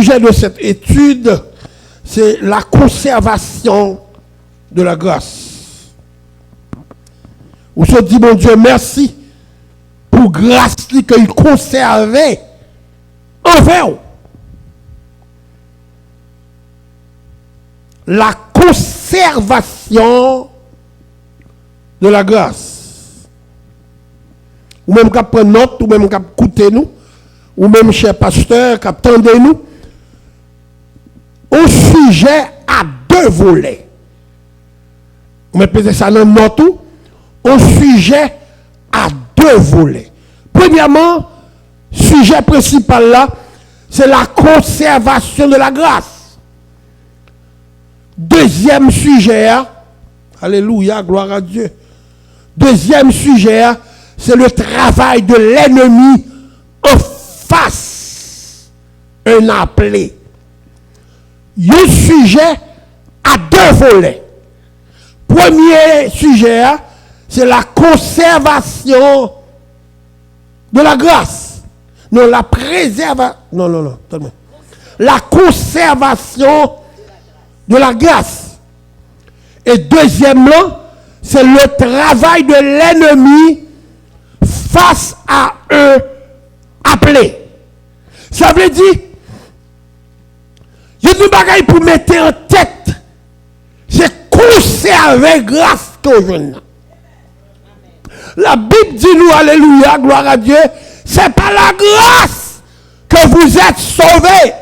sujet de cette étude, c'est la conservation de la grâce. Ou se dit, mon Dieu, merci pour grâce qu'il conservait envers vous. La conservation de la grâce. Ou même qu'à prendre note, ou même qu'à écouter nous, ou même cher pasteur, qu'à attendre nous, au sujet à deux volets. Vous mettez ça dans note, au sujet à deux volets. Premièrement, sujet principal là, c'est la conservation de la grâce. Deuxième sujet, alléluia, gloire à Dieu. Deuxième sujet, c'est le travail de l'ennemi en face un appelé. Un sujet à deux volets. Premier sujet, c'est la conservation de la grâce. Non, la préservation. Non, attends-moi. La conservation de la grâce. Et deuxièmement, c'est le travail de l'ennemi face à eux appelés. Ça veut dire, il y a des bagailles pour mettre en tête, c'est conserver grâce que je. La Bible dit nous, alléluia, gloire à Dieu, c'est par la grâce que vous êtes sauvés,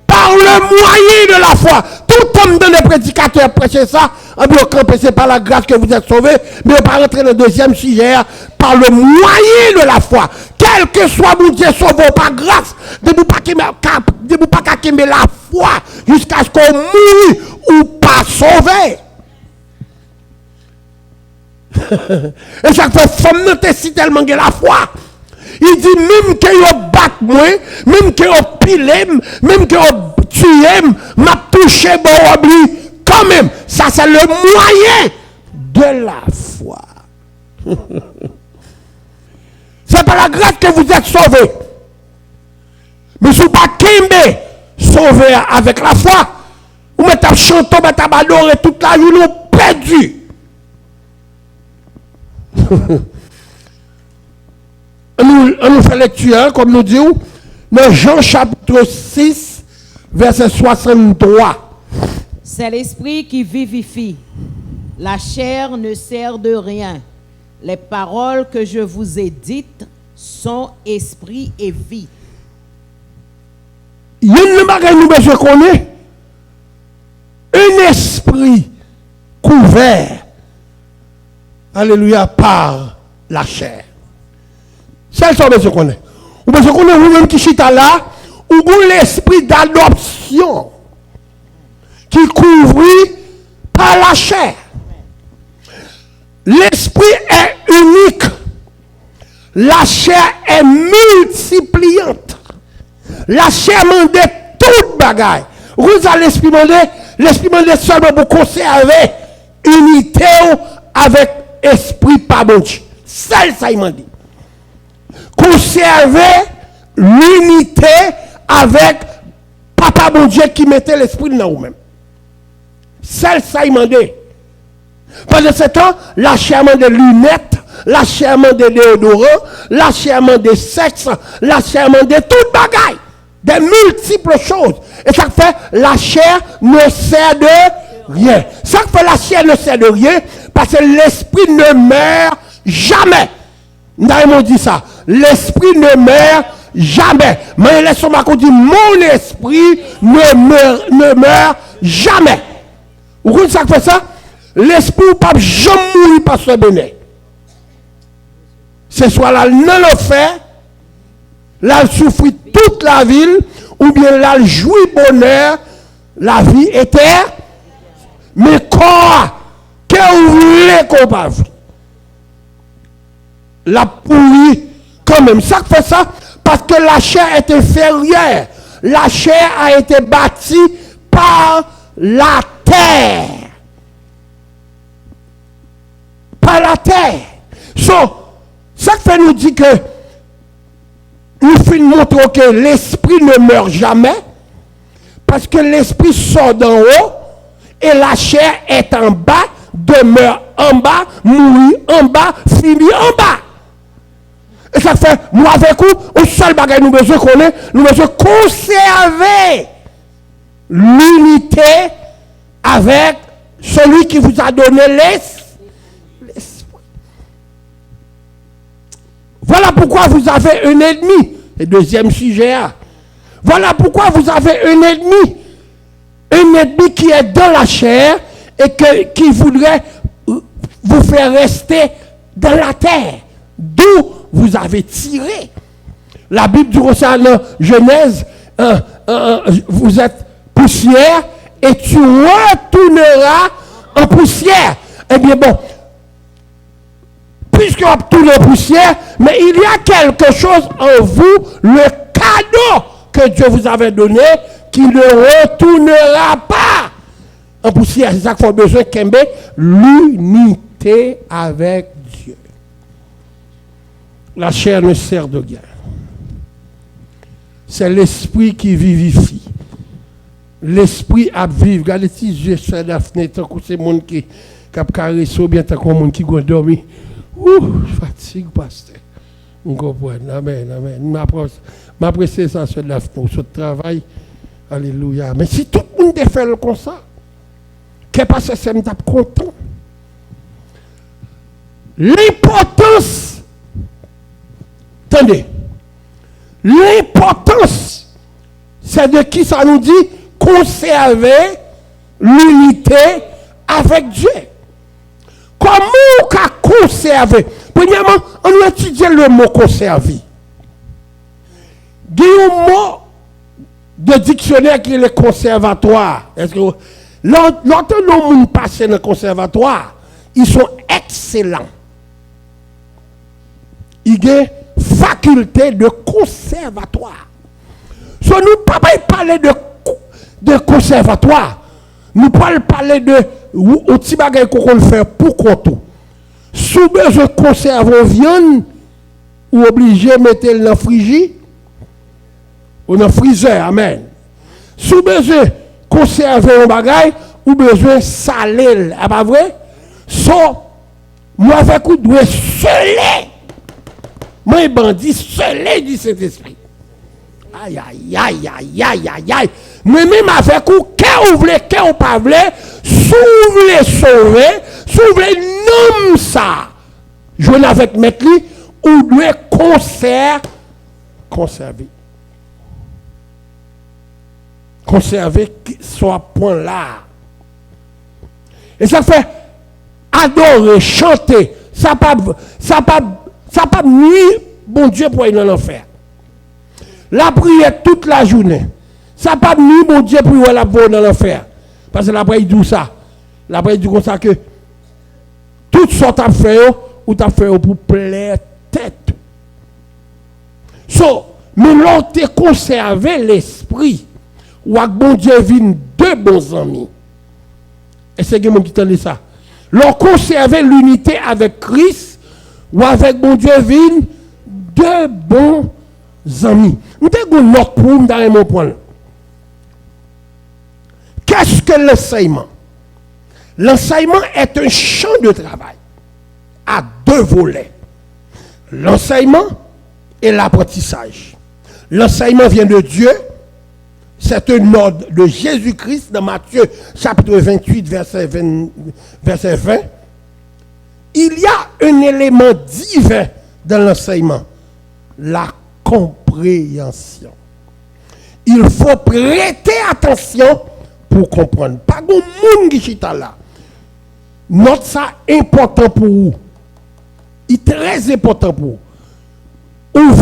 par le moyen de la foi. Tout comme dans les prédicateurs prêchent ça, c'est par la grâce que vous êtes sauvés, mais on va rentrer dans le deuxième sujet, par le moyen de la foi. Quel que soit mon Dieu sauvé par grâce, de vous pas qu'aimer la foi jusqu'à ce qu'on mouille ou pas sauvé. Et chaque fois, femme ne te si tellement que la foi. Il dit même que vous battez moi, même que vous pilez, même que vous tuez, m'a touché bon oubli. Quand même, ça c'est le moyen de la foi. C'est par la grâce que vous êtes sauvés. Mais si vous pas qu'aimer sauvé avec la foi, vous mettez chanter, mettez adorer toute la journée, vous perdu. On fait lecture, comme nous disons, dans Jean chapitre 6, verset 63. C'est l'esprit qui vivifie. La chair ne sert de rien. Les paroles que je vous ai dites sont esprit et vie. Il y a une bagage nous besoin connaître. Un esprit couvert, alléluia, par la chair. C'est ça que vous connaissez. Vous besoin connaître vous-même qui chita là, ou l'esprit d'adoption qui couvre par la chair. L'esprit est unique. La chair est multipliante. La chair demande toute bagaille. Vous avez l'esprit demande seulement pour conserver unité avec esprit pas bon. C'est ça il m'a dit. Conserver l'unité avec papa bon Dieu qui mettait l'esprit dans vous-même. C'est ça il m'a dit. Pendant ce temps, l'achèvement des lunettes, l'achèvement des déodorants, l'achèvement des sexes, l'achèvement de toute bagaille, des multiples choses. Et ça fait, la chair ne sert de rien. Ça fait, la chair ne sert de rien, parce que l'esprit ne meurt jamais. Nous avons dit ça. L'esprit ne meurt jamais. Mais laissez-moi qu'on dit, mon esprit ne meurt jamais. Vous comprenez ça fait ça? L'esprit ou pas jamais mourir par ce béné. C'est soit là dans l'enfer, là souffrir toute la ville, ou bien là jouir bonheur, la vie éternelle. Mais quoi que vous voulez qu'on parle? La pourrie, quand même. Ça fait ça parce que la chair est inférieure. La chair a été bâtie par la terre. Par la terre. Ça fait nous dire que nous finissons montrer que l'esprit ne meurt jamais, Parce que l'esprit sort d'en haut et la chair est en bas, demeure en bas, mourit en bas, finit en bas. Et ça fait, moi avec vous, au seul bagage nous besoin connaître, nous besoin conserver l'unité avec celui qui vous a donné l'esprit. Voilà pourquoi vous avez un ennemi. Le deuxième sujet. Voilà pourquoi vous avez un ennemi. Un ennemi qui est dans la chair et qui voudrait vous faire rester dans la terre. D'où vous avez tiré. La Bible dit ça dans Genèse, vous êtes poussière et tu retourneras en poussière. Eh bien bon, puisque on retourne en poussière, mais il y a quelque chose en vous, le cadeau que Dieu vous avait donné, qui ne retournera pas en poussière. C'est ça qu'il faut besoin de l'unité avec Dieu. La chair ne sert de rien. C'est l'esprit qui vivifie. L'esprit a vivre. Regardez si je suis la fenêtre, tant que c'est le monde qui a caressé, ou bien tant que le monde qui a dormi. Ouh, fatigue, pasteur. Vous comprenez? Amen, amen. M'apprécie ça sur la fenêtre, sur le travail. Alléluia. Mais si tout le monde fait le comme ça, qu'est-ce que c'est que c'est content? L'importance, attendez, l'importance, c'est de qui ça nous dit? Conserver l'unité avec Dieu. Comment on peut conserver? Premièrement, on va étudier le mot conserver. Il y a un mot de dictionnaire qui est le conservatoire. Est-ce que l'autre nous passent dans le conservatoire, ils sont excellents. Il y a faculté de conservatoire. So, nous ne pouvons pas parler de conservatoire. Nous pouvons parler de petits bagages qu'on fait pour qu'on sous besoin de conserver viande ou obligé de mettre dans le frigide ou dans le freezer. Amen. Sous besoin de conserver un bagage ou besoin de saler. C'est pas vrai? So, moi avec vous, je dois sceller. Moi, bandit, sceller du Saint-Esprit. Aïe, aïe, aïe, aïe, aïe, aïe, aïe. Moi-même avec vous, qu'est-ce que vous voulez, qu'est-ce que vous pas voulez, si vous voulez sauver, si vous voulez nommer ça, jouer avec mettre lui, ou doit conserver. Conserver soit point là. Et ça fait adorer, chanter, ça pas nuit, bon Dieu, pour aller dans l'enfer. La prière toute la journée. Ça pas nuit, bon Dieu, pour aller dans l'enfer. Parce que la prière dit ça. La prière dit comme ça que tout ce que tu as fait, ou tu as fait pour plaire tête. So, mais l'on te conservé l'esprit. Ou avec bon Dieu vient deux bons amis. Et c'est que mon qui dit ça. L'on conservé l'unité avec Christ. Ou avec bon Dieu vient deux bons amis. Nous avons notre pour dans mon point. Qu'est-ce que l'enseignement? L'enseignement est un champ de travail à deux volets. L'enseignement et l'apprentissage. L'enseignement vient de Dieu. C'est un ordre de Jésus-Christ dans Matthieu chapitre 28, verset 20. Il y a un élément divin dans l'enseignement. La compréhension. Il faut prêter attention pour comprendre. Pas de monde qui est là. Note ça important pour vous. Il est très important pour vous. Ou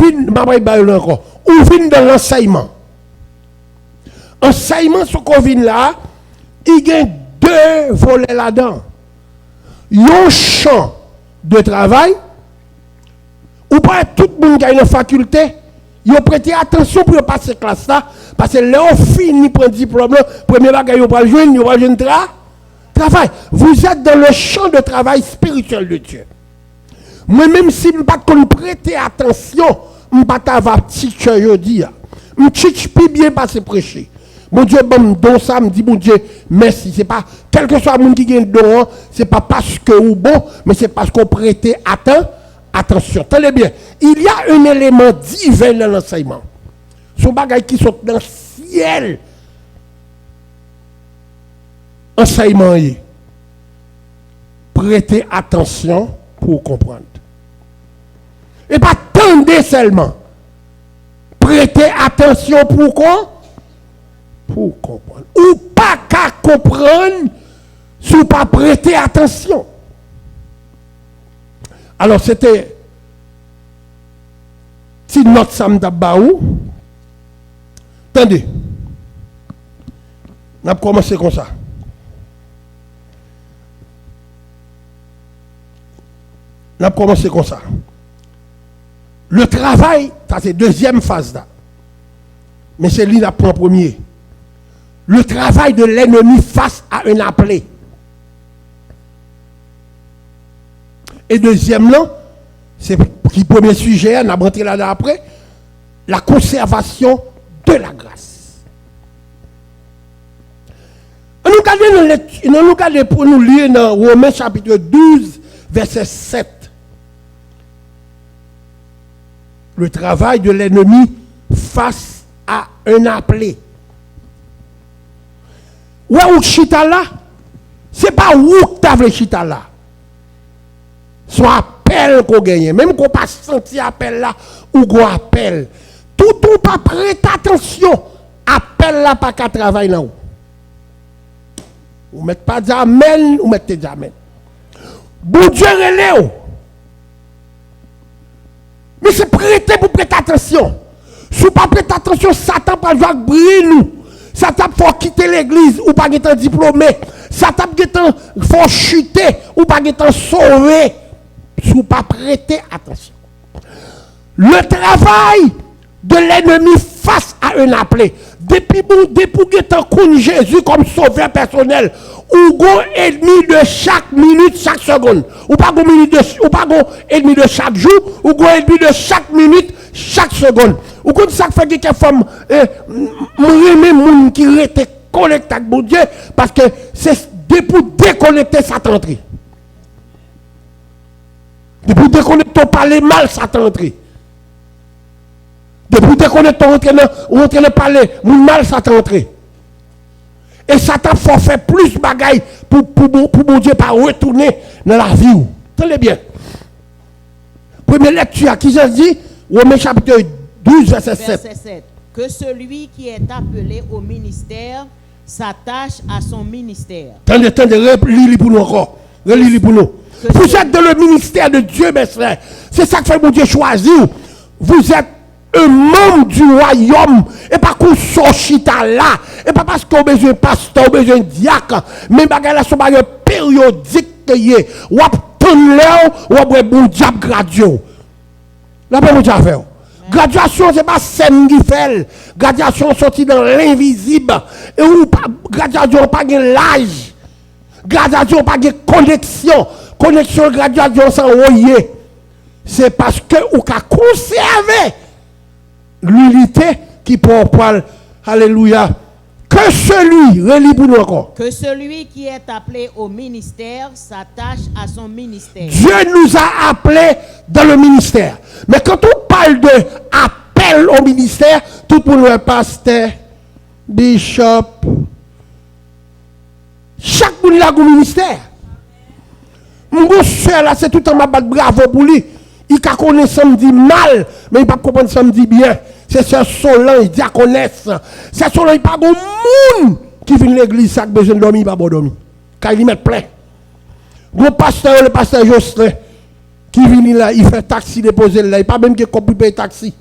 vient dans l'enseignement. Enseignement, ce qu'on vient là, il y a deux volets là-dedans. Il y a un champ de travail, ou pas tout le monde qui a une faculté, il faut prêter attention pour passer cette classe-là, parce que là, on finit pour un diplôme, premier bagage, il va le jouer, travail. Vous êtes dans le champ de travail spirituel de Dieu. Moi, même si je ne pas prêter attention, je ne vais pas petit cœur, je dis, je ne vais pas bien passer prêcher. Mon Dieu, bon don ça, me dit bon Dieu, merci. C'est pas, quel que soit le monde qui gagne don, c'est pas parce que ou bon, mais c'est parce qu'on prête attention. Tenez bien, il y a un élément divin dans l'enseignement. Son bagage qui sont dans le ciel. Enseignement. Prêtez attention pour comprendre. Et pas tendez seulement. Prêtez attention pour quoi? Pour comprendre. Ou pas qu'à comprendre si pas prêter attention. Alors c'était si notre samdabaou. Attendez. On a commencé comme ça. On a commencé comme ça. Le travail, ça c'est deuxième phase là. Mais c'est lui qui prend premier. Le travail de l'ennemi face à un appelé. Et deuxièmement, c'est le premier sujet, on a rentré là après, la conservation de la grâce. Nous regardons pour nous lire dans Romains chapitre 12, verset 7. Le travail de l'ennemi face à un appelé. Ouais, ou chita là, c'est pas où tu as chita là. Son appel qu'on gagne, même qu'on pas senti appel là, ou qu'on appel. Tout on pas prête attention, appel là pas qu'à travailler là. Ou mettez pas d'amen, ou mettez d'amen. Bon Dieu relève. Mais c'est prêter pour prêter attention. Si vous ne pas prêter attention, Satan va jouer briller nous. Satan faut quitter l'église ou pas être diplômé. Satan faut chuter ou pas être sauvé. Si vous ne pas prêter attention. Le travail de l'ennemi face à un appelé. Depuis que Jésus comme sauveur personnel, ou go ennemi de chaque minute, chaque seconde. Ou pas go ennemi de chaque jour, ou go ennemi de chaque minute, chaque seconde. Ou quand ça fait que femme même moun qui rete connecté avec mon Dieu parce que c'est pour déconnecter Satan entré. Depuis déconnecter parler mal Satan entré. Depuis déconnecter on parler mal Satan entré. Et Satan faut faire plus de bagailles pour mon Dieu pas retourner dans la vie. Tenez bien. Première lecture, qui se dit, Romains chapitre 12, verset 7. Que celui qui est appelé au ministère s'attache à son ministère. Attendez, relis pour nous encore. Relis pour nous. Vous êtes dans le ministère de Dieu, mes frères. C'est ça que fait mon Dieu choisir. Vous êtes un membre du royaume. Et pas qu'on sorchita là. Et pas parce qu'on a besoin de pasteur, besoin de diacre. Mais bagay la son bagay périodique. Ou attendre là, ou après bon diable gradué. Là, pas mon diable faire. Graduation, ce n'est pas scène qui fait. Graduation sortie dans l'invisible. Et où graduation pas de l'âge. Graduation pas de connexion. Connexion, graduation sans royer. C'est parce que vous avez conservé l'unité qui peut parler. Alléluia. Que celui, relis pour nous encore. Que celui qui est appelé au ministère s'attache à son ministère. Dieu nous a appelés dans le ministère. Mais quand on parle de appel au ministère, tout le monde est pasteur, bishop. Chaque monde a un ministère. Mon soeur là, c'est tout en ma batte bravo pour lui. Il connaît samedi mal, mais il ne peut pas comprendre samedi bien. C'est ce Solange, diaconesse. C'est Solange, il n'y a pas de monde qui vient de l'église, ça a besoin de dormir, il n'a pas dormir. Car il met plein. Le pasteur Jocelyn, qui vient là, il fait taxi, déposer là. Il n'y a pas même qui payer taxi.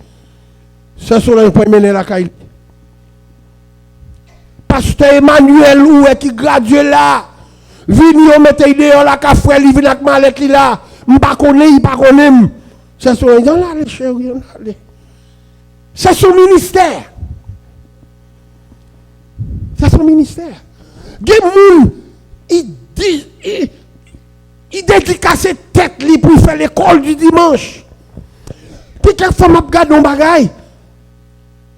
C'est Solange pour mener la caille. Pasteur Emmanuel, où est qui gradue là? Vini, on mette idée, on la café, il vient avec malette là. Je ne connais pas, c'est Solange, on a les chéris, on a les. C'est son ministère. C'est son ministère. Il dédicace ses têtes pour faire l'école du dimanche. Puis quelquefois, je regarde un bagaille.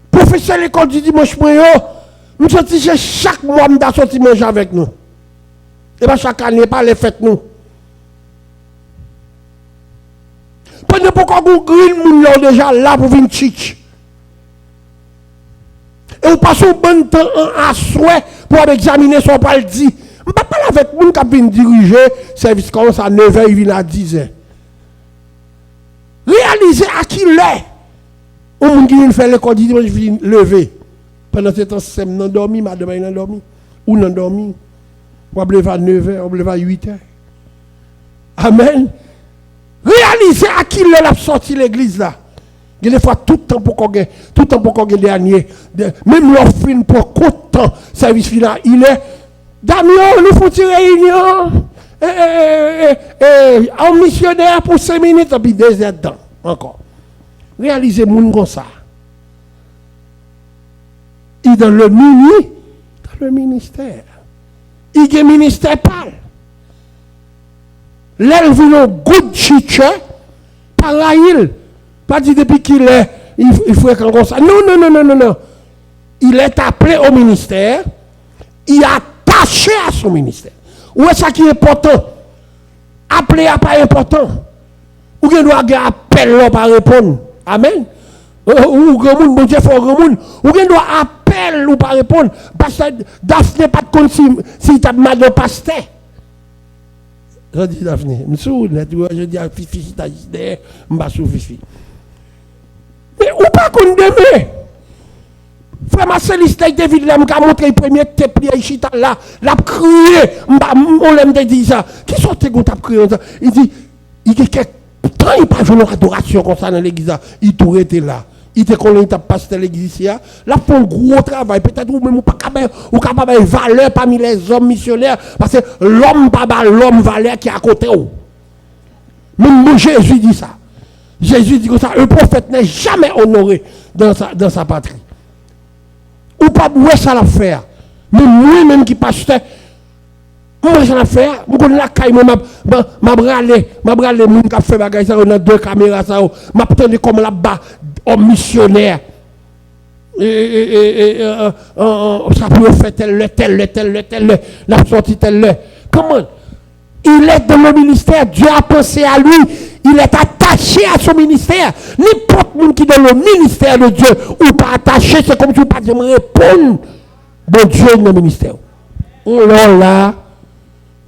Professeur l'école du dimanche, je Nous sortis chaque mois, nous sorti manger avec nous. Et pas chaque année, pas les fêtes nous. Pendant pourquoi vous green moun déjà là pour venir chich. Et vous passez un bon temps à souhait pour examiner son pas le dit. Je ne parle pas avec moun qui vient diriger service comme ça à 9h, il vient à 10h. Réalisez à qui l'est. Ou moun qui vient faire l'école dit je viens lever. Pendant ce temps, c'est non dormi, madame non dormi. Ou non dormi. On va lever à 9h, on va lever à 8h. Amen. Réalisez à qui l'est sorti l'église là. Il y a des fois tout le temps pour qu'on gagne, tout le temps pour qu'on gagne dernier. Même l'offre pour court temps, service final, il est. Damien, nous faisons une réunion. En missionnaire pour 5 minutes, et puis 2 heures dedans. Encore. Réalisez moun comme ça. Il est dans le ministère. Il y a un ministère parle. L'élève un good teacher, par là il. Pas dit depuis qu'il est, il faut être comme ça. Non. Il est appelé au ministère, il est attaché à son ministère. Où est-ce qui est important? Appelé à pas important. Ou il doit avoir appel là pour répondre. Amen. Ou grand monde, bon Dieu, faut grand monde. Ou il doit appel ou pas répondre. Parce que Daphné pas de compte si tu as mal de pasteur. Je dis Daphné, je dis à Fifi, si tu as dit, je vais sous Fifi. Mais ou pas qu'on demain? Frère Marcelis, David, il m'a montré le premier tep, il là, il a crié, on l'aime dire ça. Qui sont tes gars qui ont crié ça? Il dit, il y a quelques temps, il n'y a pas joué adoration comme ça dans l'église, il tout était là. Il était qu'on t'a passé l'église ici, là, fait un gros travail, peut-être ou même ou capable de valeur parmi les hommes missionnaires, parce que l'homme, pas l'homme valeur qui est à côté. Même Jésus dit ça. Jésus dit que ça, un prophète n'est jamais honoré dans sa patrie. Ou pas où ça l'a faire. Mais moi-même qui pasteur, moi ça l'a faire, moi connais la caille, m'a bralé moun qui fait bagay ça dans 2 caméras ça, m'a tenu comme là-bas homme missionnaire. Ça peut faire tel, la sortie tel. Comment? Il est dans le ministère, Dieu a pensé à lui, il est attaché à son ministère. N'importe qui est dans le ministère de Dieu ou pas attaché, c'est comme si vous ne pouvez pas répondre de Dieu dans le ministère. On l'a là,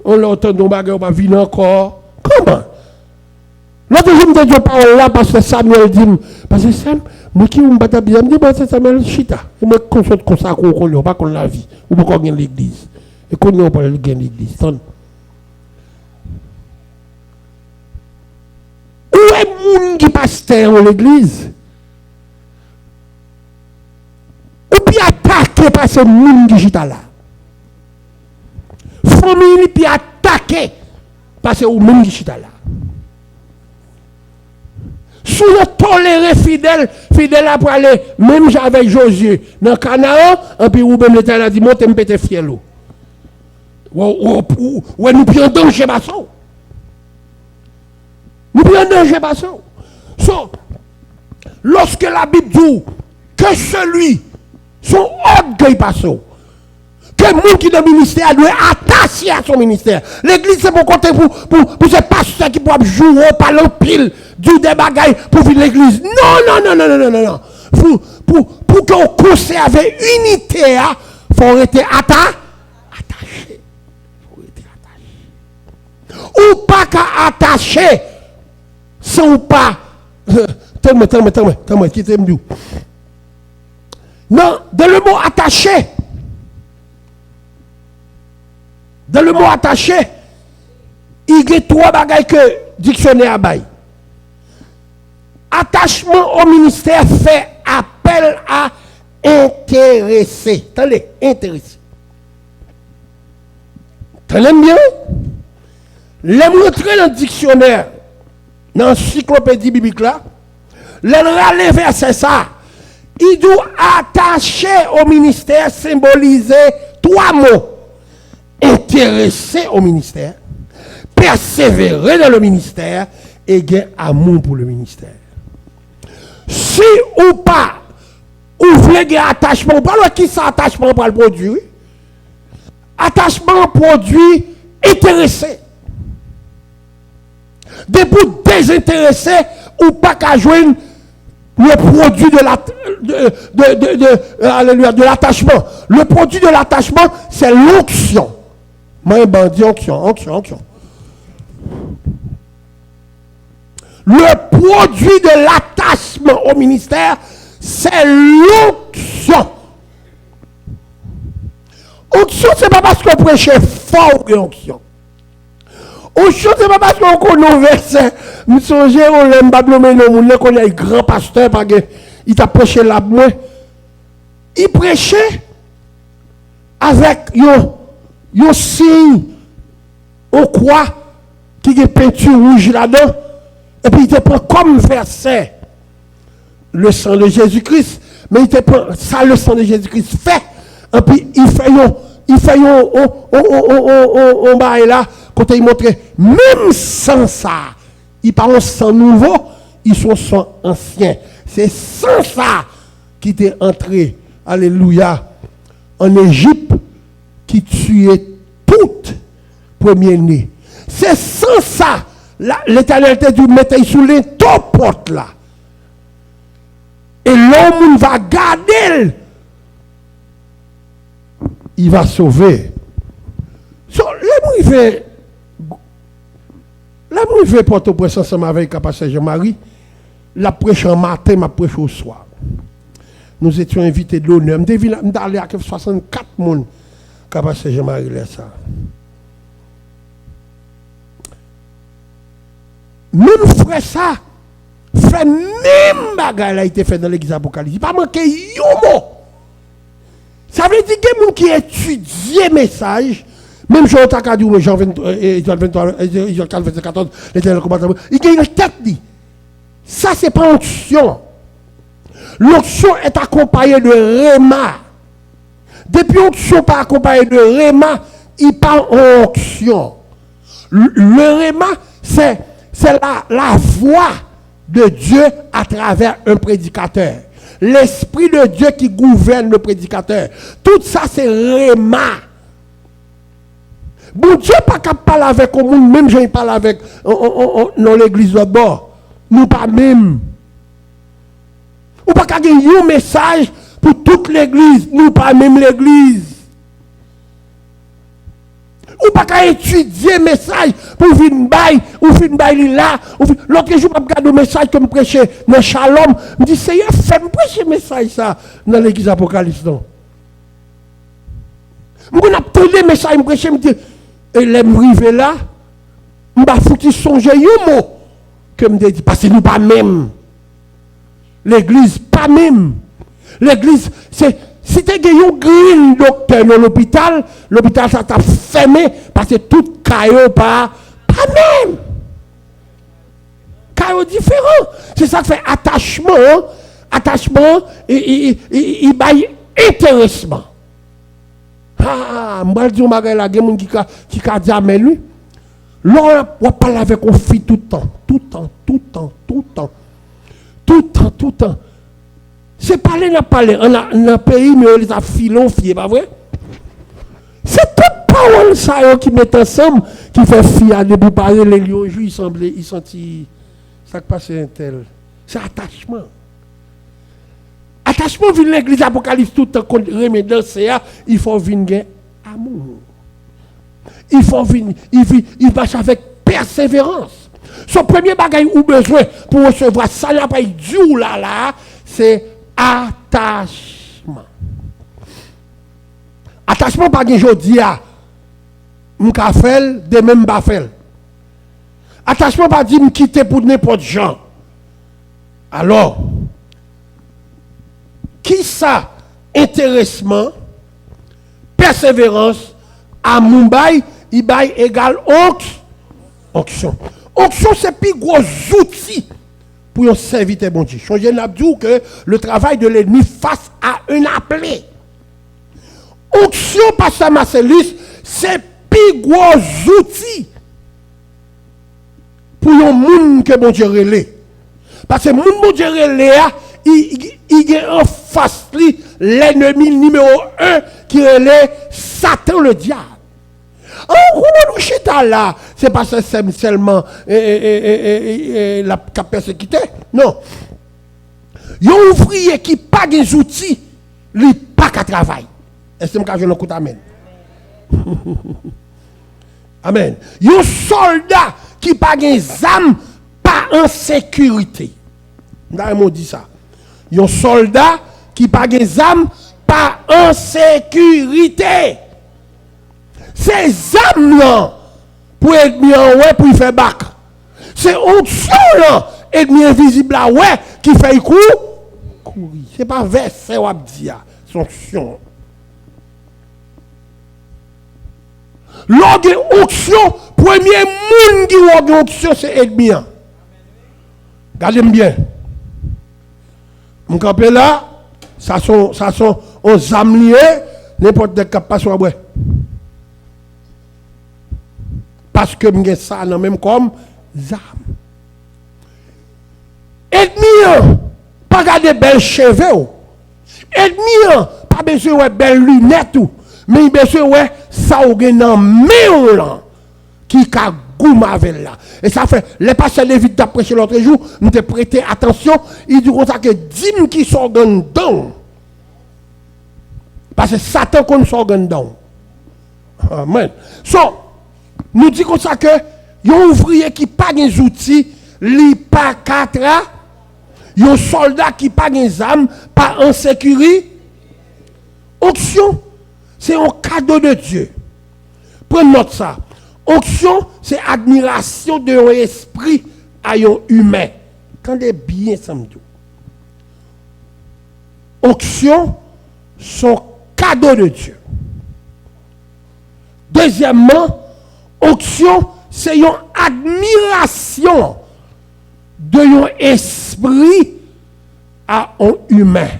on l'a entendu, on va venir encore. Comment? L'autre jour, je ne parle là parce que Samuel dit, parce que Samuel, moi qui me batte bien, je dis, c'est Samuel Chita. Je me consulte comme ça, qu'on ne pas qu'on la vie, ou pas qu'on gagne l'église. Et qu'on ne pas gagner l'église. Où est le monde qui pasteur dans l'église? Ou bien attaqué par ce monde qui est là? Famille puis attaqué par ce monde qui est là. Sous le toléré fidèle après aller, même j'avais Josué dans le Canaan, et puis ou même l'Éternel a dit, moi, tu me pété fiel. Ou nous prenons danger, basso. Nous prenons danger, basso. Lorsque la Bible dit que celui, son orgueil, basso, que le monde qui est dans le ministère doit attacher à son ministère. L'église, c'est pour compter pour ces pasteurs qui peuvent jouer par le pile du débagaille pour vivre l'église. Non. Pour qu'on conserve unité, il faut être attaché. Ou pas qu'à attacher, sans pas. Tellement, quittez-moi. Non, dans le mot attaché. Dans le mot attaché, il y a 3 bagailles que le dictionnaire bail. Attachement au ministère fait appel à intéresser. Attendez, intéresser. Tenez bien. Les montrer dans le dictionnaire, dans l'encyclopédie biblique là, les râler verset ça. Il doit attacher au ministère, symboliser 3 mots. Intéressé au ministère, persévérer dans le ministère et gagner amour pour le ministère. Si ou pas, Ou voulez un attachement, pas qui ça attachement pour le produit. Attachement produit intéressé. De pour désintéresser ou pas qu'à joindre le produit de l'attachement. Le produit de l'attachement, c'est l'onction. Moi, bandit, onction. Le produit de l'attachement au ministère, c'est l'onction. Onction, ce n'est pas parce qu'on prêche fort que onction. Onction, ce n'est pas parce qu'on connaît un verset. Nous songeons, on l'aime pas nommer le monde, qu'on a un grand pasteur, parce qu'il t'a prêché là moins. Il prêchait avec un signe au quoi qui est peinture rouge là-dedans. Et puis il te prend comme verset le sang de Jésus-Christ. Mais il te prend ça, le sang de Jésus-Christ fait. Et puis il fait on bail là, quand il montre, même sans ça, il parle sans nouveau, ils sont sans anciens. C'est sans ça qui t'est entré, alléluia, en Égypte, qui tuait toute premier-né. C'est sans ça, l'Éternel t'a dit, mettez sous les deux portes là. Et l'homme va garder, il va sauver. L'amour fait Port-au-Prince ensemble avec le pasteur Jean-Marie, la prêche en matin, ma prêche au soir. Nous étions invités de l'honneur. Je suis allé à 64 personnes, le pasteur Jean-Marie là ça. Même frère ça, fait même bagaille a été fait dans l'église Apocalypse. Il n'a pas manqué un mot. Ça veut dire que les gens qui étudient le message, même Jean 23, Jean 23, Jean 14, l'Éternel combattant, il y a une tête dit. Ça, ce n'est pas onction. L'onction est accompagnée de réma. Depuis l'onction pas accompagnée de réma, il parle en onction. Le réma, c'est la voix de Dieu à travers un prédicateur. L'Esprit de Dieu qui gouverne le prédicateur. Tout ça, c'est réma. Bon Dieu pas capable de parler avec le monde, même je parle avec dans l'église de bord. Nous pas même. Ou pas qu'à gagner un message pour toute l'église, nous pas même l'église. Ou pas qu'à étudier le message pour venir bail, ou venir bail là. L'autre jour, je regarde le message que je prêchais dans Shalom. Je me dis, Seigneur, fais-moi prêcher le message ça dans l'église Apocalypse. Je me dis, le message, je prêchais, je me dis, et les m'river là, je me foutu songer un mot que me dit, parce que nous pas même. L'église, pas même. L'église, c'est. Si tu as un green docteur dans l'hôpital ça t'a fermé parce que tout caillou pas même. Caillou différent. C'est ça qui fait attachement, il baille intéressement. Ah, moi je dis on la game qui a dit mais lui. Là on parle avec une fille tout le temps. C'est parler, on a parlé. On a un pays, mais on a filon, fille, pas vrai? C'est toute parole ça qui met ensemble, qui fait fier à pour parler, les lions, ils sentent, ça qui passe un tel. C'est attachement. Attachement vient l'église Apocalypse tout le temps, remet dans CA, il faut venir amour. Il faut venir, il marche avec persévérance. Son premier bagage ou besoin pour recevoir ça, là, pas du là, c'est attachement. Attachement pas que je dis à m'ka fait de même pas fait. Attachement pas dire me quitter pour n'importe gens. Alors qui ça intéressement, persévérance, amour bail, il bail égal onction. Onction c'est plus gros outil pour un serviteur bon Dieu. Je dis que le travail de l'ennemi face à un appelé. Onction, pasteur Marcellus, c'est plus gros outil pour un monde que bon Dieu relève. Parce que le monde bon Dieu relève, il y a un face l'ennemi numéro 1 qui est Satan le diable. Oh, comment nous chita là? C'est pas seulement la persécuté. Non. Un ouvrier qui n'a pas des outils, il n'a pas qu'à travailler. Est-ce que je n'écoute amen? Amen. Un soldat qui n'a pas des armes, pas en sécurité. Nous dit ça. Un soldat qui n'a pas des armes, pas en sécurité. Ces armes-là, pour être mis en ouais, pour y faire bac. C'est onction-là, ennemi invisible là, ouais, qui fait courir. Ce n'est pas verset ou abdia, c'est onction. Lors de onction, premier monde qui a onction, c'est ennemi. Regardez-moi bien. Mon campé là, ça sont aux âmes liées, n'importe quel cap passe ouais. Parce que je ça non même comme âme. Ennemi, pas garder belles cheveux. Ennemi, pas besoin de belles lunettes. Mais il besoin ouais ça ou gen nan men là qui ka goumavel là. Et ça fait les pasteurs Lévite t'a prêché l'autre jour, nous te prêté attention, il dit comme ça que dîme qui s'organe dedans. Parce que Satan qu'on s'organe dedans. Amen. So, nous dit comme ça que yon ouvrier qui pas des outils, li pas katra, yon soldat qui pas des armes, pas en sécurité. Onction, c'est un cadeau de Dieu. Prenez note ça. Onction, c'est admiration de un esprit à un humain. Tendez bien ça me dit. Onction, c'est un cadeau de Dieu. Deuxièmement, onction, c'est une admiration de un esprit à un humain.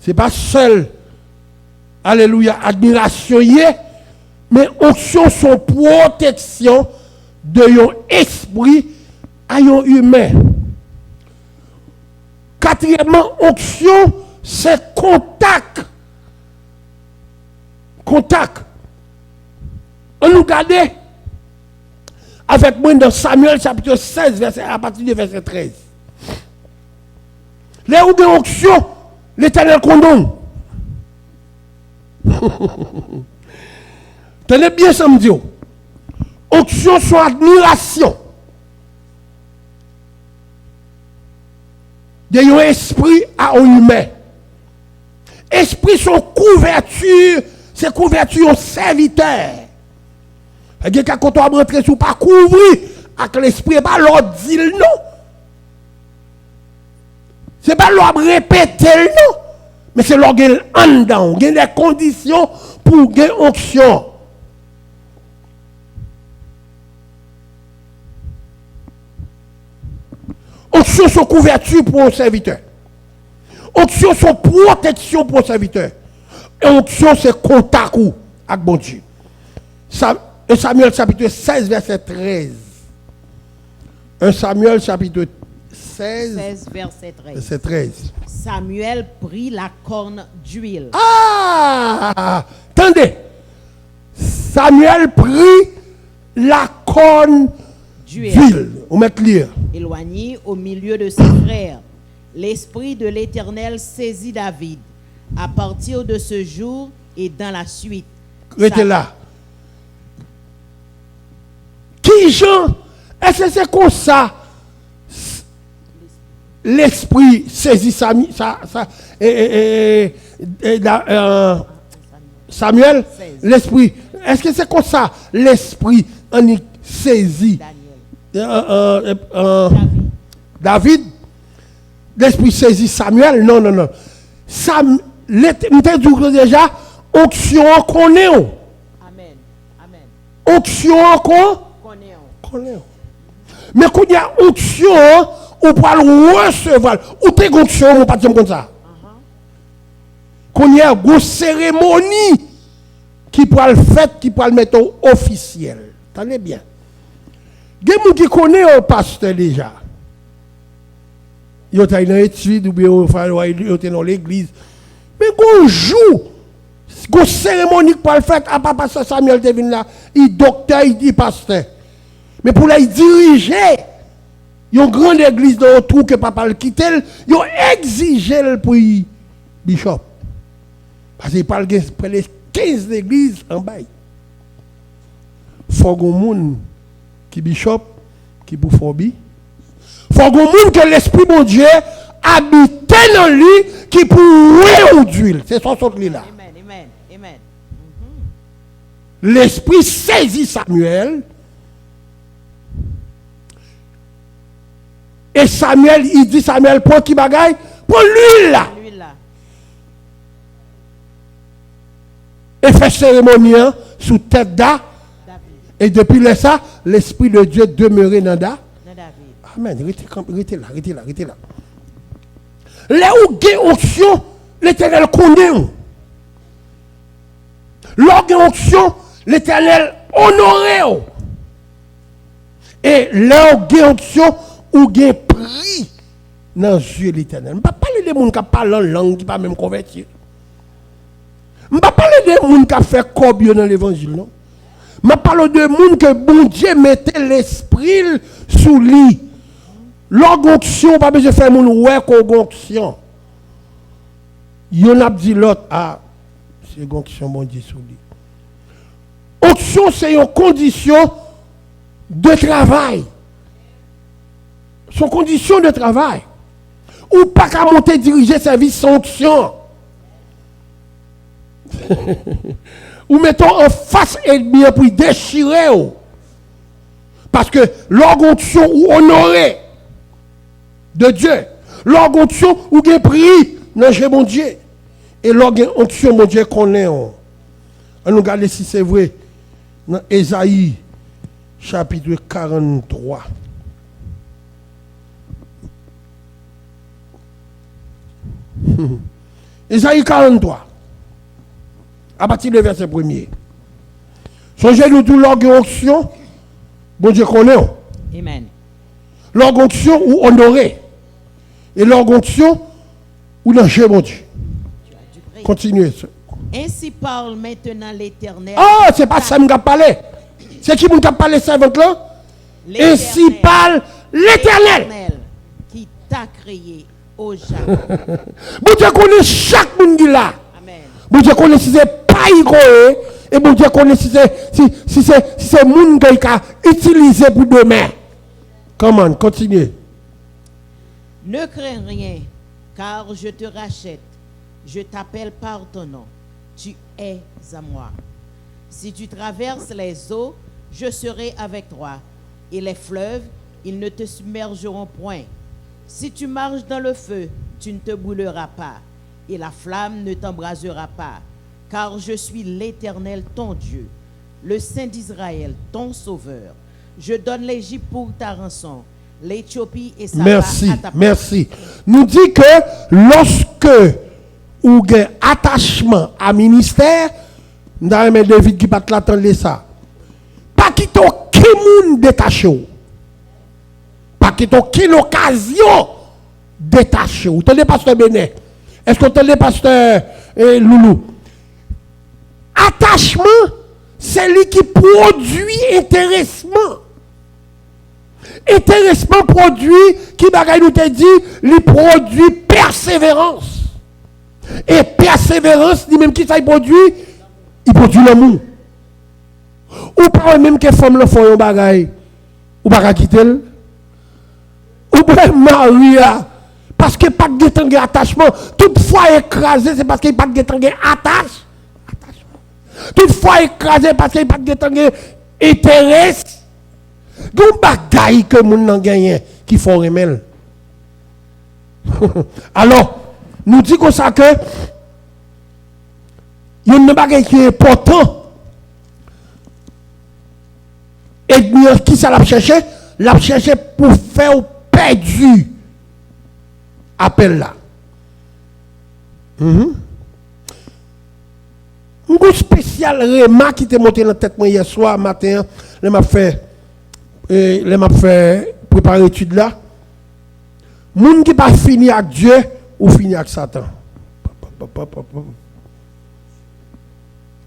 Ce n'est pas seul, alléluia, admiration, mais onction, son protection de un esprit à un humain. Quatrièmement, onction, c'est contact. Contact. On nous regarde avec moi dans Samuel chapitre 16, à partir du verset 13. Les ou de onction, l'Éternel condamne. Tenez bien ça me dit. Onction sur admiration. De un esprit à un humain. Esprit sur couverture, c'est couverture au serviteur. Et quand on va rentrer sur pas couvrir avec l'esprit, pas l'ordre dit non. C'est pas l'ordre répéter non. Mais c'est l'ordre en dedans. Il y a des conditions pour gagner onction. Onction sur couverture pour un serviteur. Onction sur protection pour un serviteur. Et onction c'est contact avec bon Dieu. Samuel chapitre 16 verset 13. 1 Samuel chapitre 16 verset 13. Verset 13. Samuel prit la corne d'huile. Ah! Attendez. Samuel prit la corne d'huile. On met lire. Éloigné au milieu de ses frères. L'esprit de l'Éternel saisit David. À partir de ce jour et dans la suite. Restez là. Qui Jean? Est-ce que c'est comme ça? L'esprit saisit Samuel, l'esprit. Est-ce que c'est comme ça? L'esprit en saisit David. L'esprit saisit Samuel. Non. Nous déjà, onction connaît. Amen. Onction connaît. Mais quand il y a onction, on peut le recevoir. Ou t'es onction, on ne peut pas dire comme ça. Quand il y a une cérémonie qui peut le faire, qui peut le mettre officiel. Tenez bien. Il y a des gens qui connaissent un pasteur déjà. Yo t'as une étude ou bien yo t'es dans l'église. Mais qu'on joue, qu'on cérémonie pour le faire, à papa Samuel devine là, il docteur, il pasteur. Mais pour là, il diriger, une grande église dans le trou que papa le quitte, il exige pour y bishop. Parce qu'il parle de près de 15 églises en bas. Il faut que monde qui bishop, qui pour phobie. Il faut que l'esprit de Dieu habite dans lui, qui pour d'huile. C'est son sorte là. Amen, amen, amen. L'esprit saisit Samuel. Et Samuel, il dit Samuel, prends qui bagaille? Pour l'huile là. Et fait cérémonie sous tête d'A. Et depuis ça, l'esprit de Dieu demeurait dans Da. Amen. Restez là. Là où il y a onction, l'Éternel connaît. Lors de onction, l'Éternel honore. Et là où il y a onction, où il y a prix dans les yeux de l'Éternel. Je ne vais pas parler de gens qui parlent en langue, qui ne sont pas même convertis. Je ne vais pas parler de gens qui ont fait cobio dans l'évangile, non. Je parle de gens que bon Dieu mettait l'esprit sous lui. L'onction, pas besoin de faire mon ouais qu'onction. Yon a dit l'autre, ah, c'est onction bon Dieu sous lui. Onction, c'est une condition de travail. Son condition de travail. Ou pas qu'à monter diriger service sans onction. Ou mettons en face ennemi pour déchirer. Parce que l'onction ou honorer de Dieu, l'onction ou bien prix dans le bon Dieu. Et l'onction, mon Dieu, connaît. On nous regarde si c'est vrai. Dans Ésaïe, chapitre 43. Ésaïe 43. À partir du verset 1er. Songez-nous tout l'onction, bon Dieu connaît. Amen. L'onction ou honoré. Et l'onction ou danger, mon Dieu. Continuez. Ainsi parle maintenant l'Éternel. Ah, c'est pas ça que je parle. C'est qui qui parle ça avec là? Ainsi parle l'Éternel. Qui t'a créé au Japon. Bon Dieu connaît chaque monde qui là. Amen. Bon Dieu connaît si c'est pas y et bon Dieu connaît si c'est monde qui a utilisé pour demain. Comment? Continuez. Ne crains rien, car je te rachète. Je t'appelle par ton nom. Tu es à moi. Si tu traverses les eaux, je serai avec toi. Et les fleuves, ils ne te submergeront point. Si tu marches dans le feu, tu ne te brûleras pas. Et la flamme ne t'embrasera pas. Car je suis l'Éternel, ton Dieu, le Saint d'Israël, ton Sauveur. Je donne l'Égypte pour ta rançon, l'Éthiopie et sa Merci, à ta merci. Nous dit que lorsque ou un attachement à ministère, nous avons David qui pas l'attendre ça. Pas quitter aucun monde détaché. Pas quitter aucune occasion détaché. Vous entendez pasteur Bénet? Est-ce que vous entendez pasteur Loulou? Attachement, c'est lui qui produit intéressement. Intéressement produit, qui bagaille nous te dit, lui produit persévérance. Et persévérance, lui même qui ça produit, il produit l'amour. Ou pas même que femme le font un bagaille, ou pas quitter. Ou pas marier, parce que pas de attachement. Toutefois écrasé, c'est parce qu'il n'y a pas de attache. Toutefois écrasé, parce qu'il n'y a pas de intérêt. Donc, bagaille que moun nan gagne qui font remel. Alors, nous disons comme ça que il y a une bagaille qui est important. Et qui ça l'a cherché? L'a cherché pour faire perdu appel là. Un gros spécial remarque qui t'est monté dans la tête hier soir matin, je m'a fait préparer l'étude là. Moun qui pas fini avec Dieu ou fini avec Satan.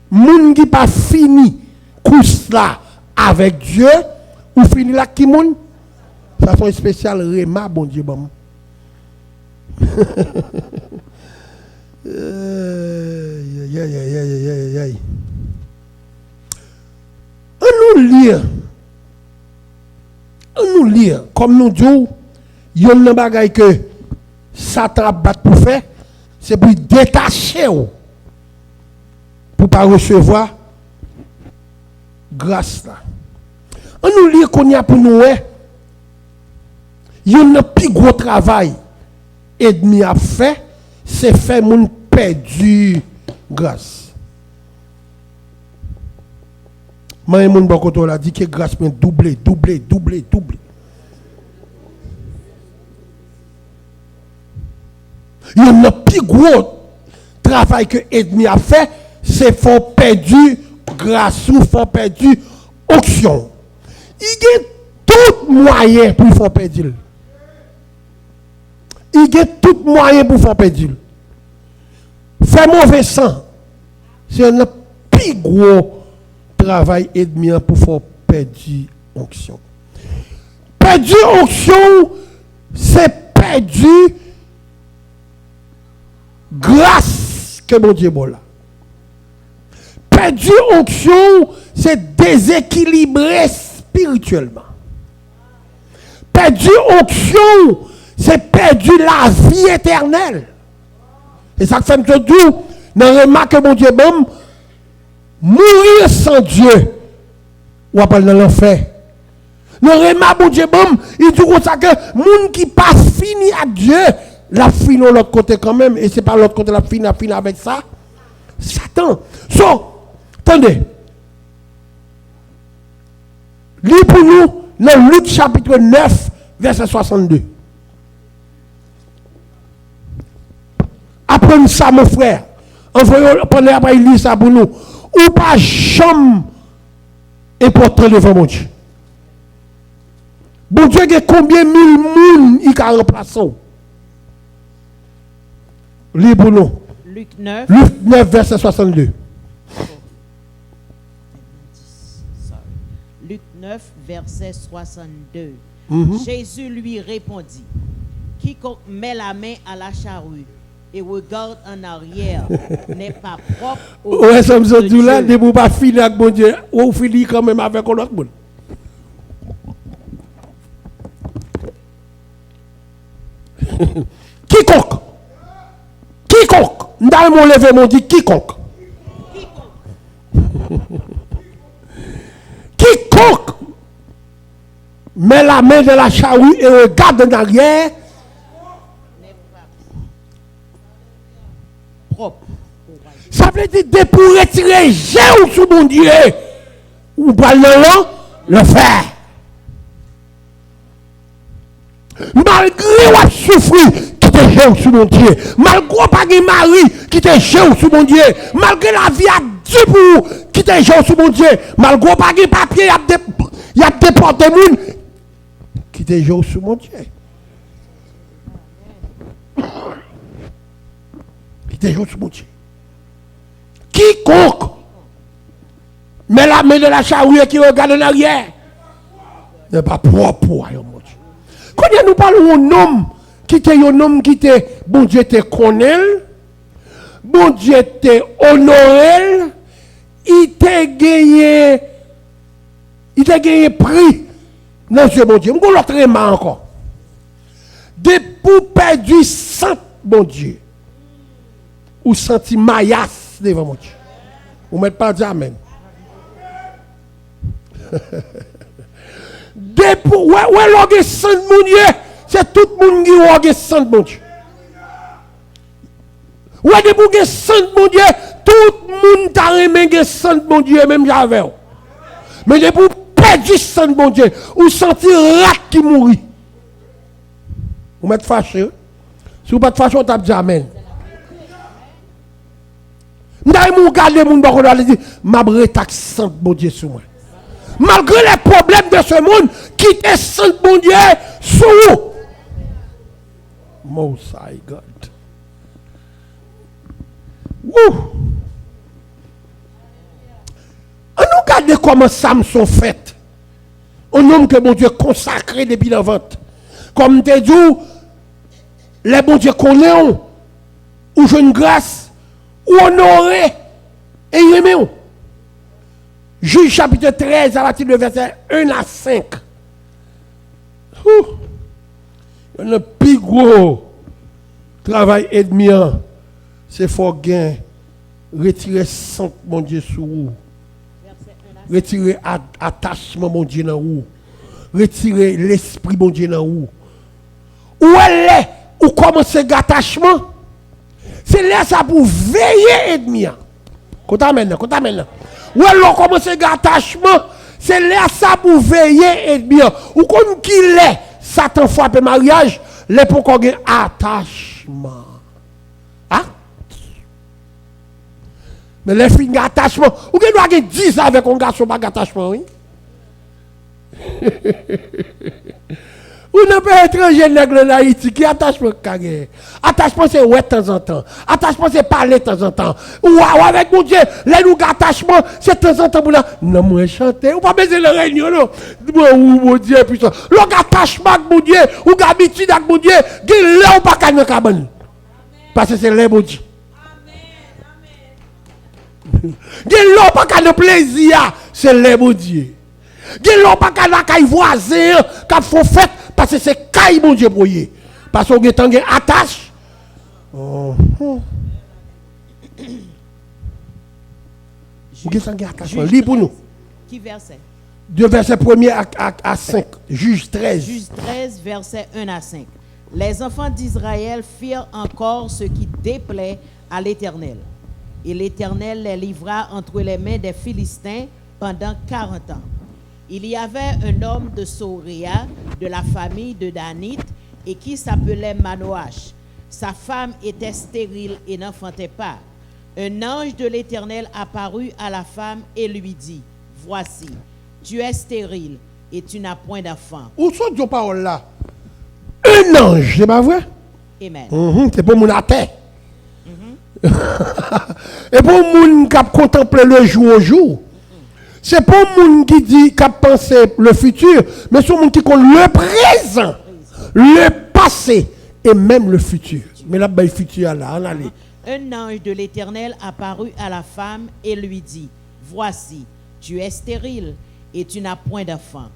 Moun qui pas fini course là avec Dieu ou fini là qui moun? Ça sont spécial Réma bon Dieu bon. On nous lire comme nous disons, il y a un bagage que Satan bat pour faire, c'est pour détacher pour pas recevoir grâce là. On nous lit qu'on y a pour nous, il y a un plus gros travail ennemi a fait, c'est faire mon perdu grâce. Moi, mon bokoto l'a dit que grâce m'a doublé. Il y a un plus gros travail que l'ennemi a fait, c'est faire perdu grâce ou faire perdu auction. Il y a tout moyen pour faire perdre. Il y a tout moyen pour faire perdre. Faire mauvais sang, c'est un plus gros travail ennemi pour faire perdre onction. Perdre onction, c'est perdu grâce que mon Dieu là. Perdu onction, c'est déséquilibré spirituellement. Perdu onction, c'est perdu la vie éternelle. Et ça fait me dire, dans le remarque que mon Dieu bon, mourir sans Dieu, ou pas dans l'enfer. Dans le remarque mon Dieu bon, il dit comme ça que monde qui pas fini à Dieu, la fini de l'autre côté quand même, et c'est pas l'autre côté la fini avec ça. Satan. Attendez. Lis pour nous dans Luc chapitre 9, verset 62. Apprenez ça, mon frère. Prenez après, il lit ça pour nous. Ou pas jamais important devant mon Dieu. Bon Dieu, il y a combien mille mounes il a remplacé? Lis pour nous. Luc 9. Luc 9, verset 62. Luc 9, verset 62. Jésus lui répondit, quiconque met la main à la charrue et regarde en arrière n'est pas propre au ouais, ça me de dit là, Dieu. ne vous pas finir avec mon Dieu, ou finir quand même avec un autre monde. Quiconque, dans mon levé, mon dit quiconque. Quiconque met la main dans la charrue et regarde en arrière, Propre. ça veut dire de pour retirer Jésus sous mon Dieu, ou pas le faire. Malgré ou souffrir, qui te Jésus sous mon Dieu, malgré pas de mari, qui te Jésus sous mon Dieu, malgré la vie à Dieu pour qui te Jésus sous mon Dieu, malgré pas de papier, il y a déporté moun, qui te Jésus sous mon Dieu. Qui te Jésus sous mon Dieu. Quiconque met la main de la charrue et qui regarde en arrière n'est pas propre pour mon Dieu. Quand nous parlons d'un homme qui était un homme qui était, bon Dieu te connaît, bon Dieu te honoré, il t'a gagné prix dans ce bon Dieu. Je vais l'autre main encore. De pour perdre sang, bon Dieu, ou senti maillasse devant mon Dieu. Vous ne mettez pas dire amen. Ouais, l'orgue sang de mon Dieu, c'est tout le monde qui a l'orgue sang de mon Dieu. Ouais, de pour sang de mon Dieu, tout le monde a remis sang de mon Dieu, même j'avais. Mais de pour perdre sang de mon Dieu, ou sentir rat qui mourit. Vous m'êtes fâché. Si vous n'êtes pas fâché, on tape amen. M'd'aille regarder mon bakon aller dire m'a bretax sang de mon Dieu sur moi. Malgré les problèmes de ce monde, quittez sang de mon Dieu sur vous. Most High God. Wouh! On nous regarde comment Samson fait. Un homme que mon Dieu consacré depuis la vente. Comme te dit, les bon Dieu connaissent, ou jeune grâce, ou honoré, et il aime. Juge chapitre 13 à partir de verset 1 à 5. Le plus gros travail ennemi, c'est fort gain. Retirer sang, mon Dieu, sous vous. Retirer attachement, mon Dieu, dans vous. Retirer l'esprit, mon Dieu, dans vous. Où elle est, où commence l'attachement, c'est là ça pour veiller ennemi. Quand amène. Où elle commence l'attachement, c'est là ça pour veiller ennemi. Ou comme qu'il est, Satan frappe mariage, les pour qu'on ait attachement. Hein? Mais les filles attachement, ou qu'il doit avoir 10 avec un garçon pas d'attachement, oui? Ou ne peut étranger nègre en Haïti qui attachement kage. Attachement c'est ouais de temps en temps. Attachement c'est parler de temps en temps. Ou avec mon Dieu, les nous attachement c'est de temps en temps pour là. Non moi chanter ou pas besoin de réunion non. Mon Dieu puissant. L'attachement avec mon Dieu ou habitude avec mon Dieu, qu'il là ou pas dans cabane. Parce que c'est là mon Dieu. Amen. Qu'il là pas dans plaisir, c'est là mon Dieu. Qu'il là pas dans caille voisin, quand faut fête parce que c'est caille mon Dieu pour y. Parce qu'on est en attache. Oh. Vous êtes en attachement. Lis pour nous. Qui verset? De verset 1er à 5. Juge 13. Juge 13, verset 1 à 5. Les enfants d'Israël firent encore ce qui déplaît à l'Éternel. Et l'Éternel les livra entre les mains des Philistins pendant 40 ans. Il y avait un homme de Soria, de la famille de Danite, et qui s'appelait Manoach. Sa femme était stérile et n'enfantait pas. Un ange de l'Éternel apparut à la femme et lui dit, « Voici, tu es stérile et tu n'as point d'enfant. » Où sont vos paroles là? Un ange, c'est pas vrai? Amen. C'est pour mon terre. Et pour moun qui contemple le jour au jour. C'est pas moun qui dit qui pense le futur, mais c'est moun qui connaît le présent, le passé et même le futur. Mais là le futur là, on allait. Un ange de l'Éternel apparut à la femme et lui dit, voici, tu es stérile et tu n'as point d'enfant.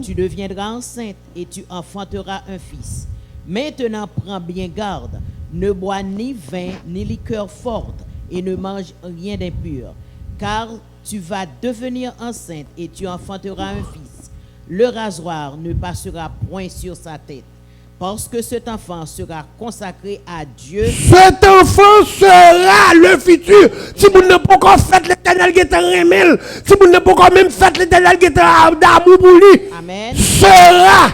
Tu deviendras enceinte et tu enfanteras un fils. Maintenant prends bien garde, ne bois ni vin ni liqueur forte et ne mange rien d'impur, car tu vas devenir enceinte et tu enfanteras un fils. Le rasoir ne passera point sur sa tête, parce que cet enfant sera consacré à Dieu. Cet enfant sera le futur. Si vous n'avez pas encore fait l'Éternel qui est en remède, si vous n'avez pas encore même fait l'Éternel qui est d'amour pour lui, Amen. Sera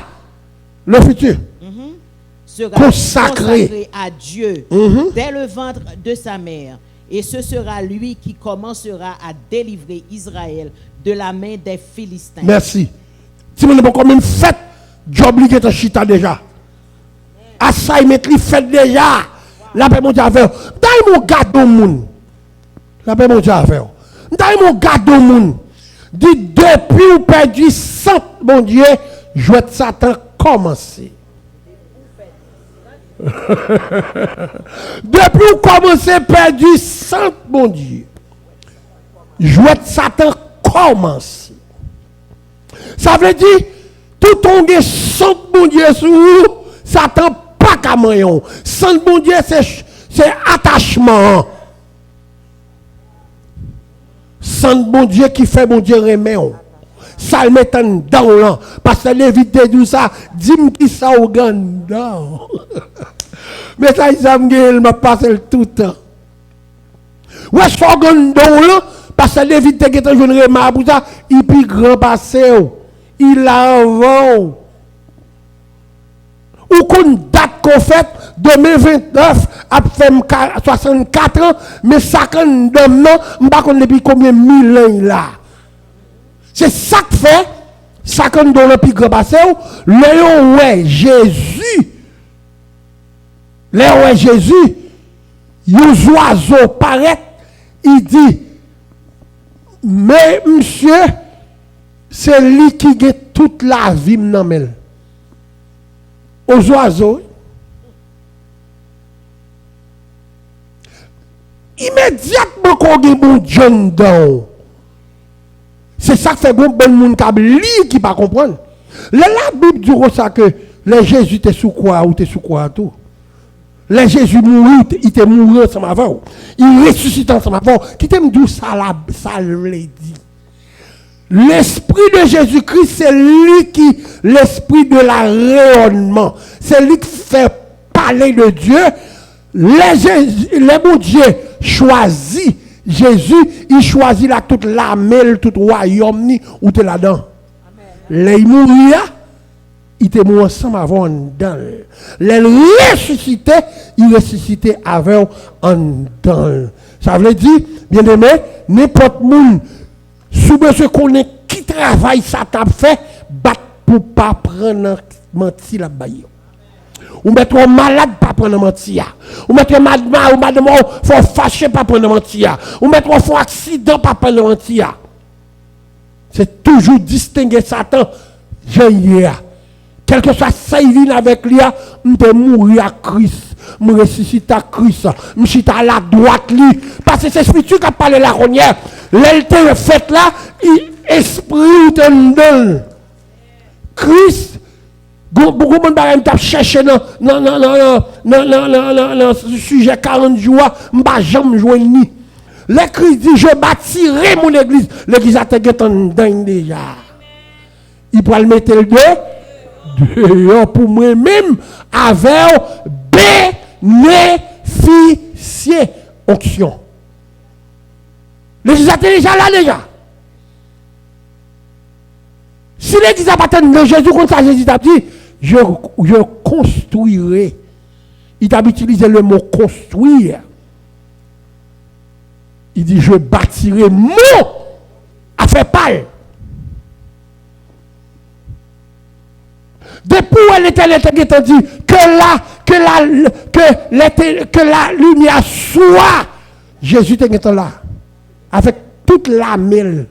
le futur. Sera consacré à Dieu dès le ventre de sa mère. Et ce sera lui qui commencera à délivrer Israël de la main des Philistins. Merci. Si vous n'avez pas encore même fait, job qui est en chita déjà. À ça, il met fait déjà. La paix mon Dieu avec. Dans mon gâteau moun. La paix mon Dieu avec. Dans mon gâteau moun. Dit depuis ou perdu sang, mon Dieu, jouet Satan commencé. Depuis ou commencé perdu sang, mon Dieu. Jouet Satan commence. Ça veut dire tout ton sang, mon Dieu, sous Satan pas qu'à maillon. Sang, mon Dieu, c'est attachement. Sang, mon Dieu, qui fait mon Dieu reméon. Ça le met dans là. Parce que l'éviter tout ça, dis-moi qui ça au ganda. Mais ça, il m'a passé tout le temps. Ouais, je suis ganda là. Parce que l'éviter qui est un jeune remarque pour ça, il peut grand passer. Il a avant. Ou qu'on date qu'on fait 2029 a fait 64 ans, mais 50 ans, je ne sais pas depuis combien de mille ans là. C'est ça que fait 50 ans plus grand passé. Le ouais Jésus Là où Jésus, les oiseaux paraît, il dit, mais monsieur, c'est lui qui a toute la vie dans elle. Aux oiseaux, immédiatement qu'on a bon Dieu dedans. C'est ça que fait bon monde qui pas comprendre. La Bible dit ça que les Jésus était sous quoi ou était sous quoi tout. Les Jésus mourit, il était mort ensemble avant. Il ressuscite ensemble avant. Qui t'aime d'où ça le dit. L'esprit de Jésus-Christ, c'est lui qui, l'esprit de la rayonnement. C'est lui qui fait parler de Dieu. Les bon Dieu choisit Jésus, il choisit là toute la mêle, tout royaume, où tu es là-dedans. Les mourir, il était mort ensemble avant dedans. Les ressuscités, il ressuscitait avant en dedans. Ça veut dire, bien aimé, n'importe monde, sous ce qu'on est, qui travaille, ça t'a fait, bat pour pas prendre menti la baille. Ou mettre un malade pas prendre mentir. Ou mettre un madame faut fâcher pas prendre mentir. Ou mettre un faux accident pas prendre mentir. C'est toujours distinguer Satan. Quel que soit ça il vient avec lui, on peut mourir à Christ, me ressusciter à Christ, me chiter à la droite lui parce que c'est spirituel qui a parlé la ronière. L'elle fait là, esprit te donne. Christ beaucoup de gens qui cherché dans le sujet 40 jours, je ne vais jamais joindre ni. Le Christ dit, je bâtirai mon église. L'église a été en déjà. Il peut le mettre le dehors pour moi-même avec bénéficier onction. L'église a été déjà là déjà. Si l'église a pas de Jésus comme ça, Jésus a dit, je construirai. Il a utilisé le mot construire. Il dit, je bâtirai mon à faire pâle. Depuis où l'Éternel a dit que la lumière soit, Jésus était là. Avec toute la mêle.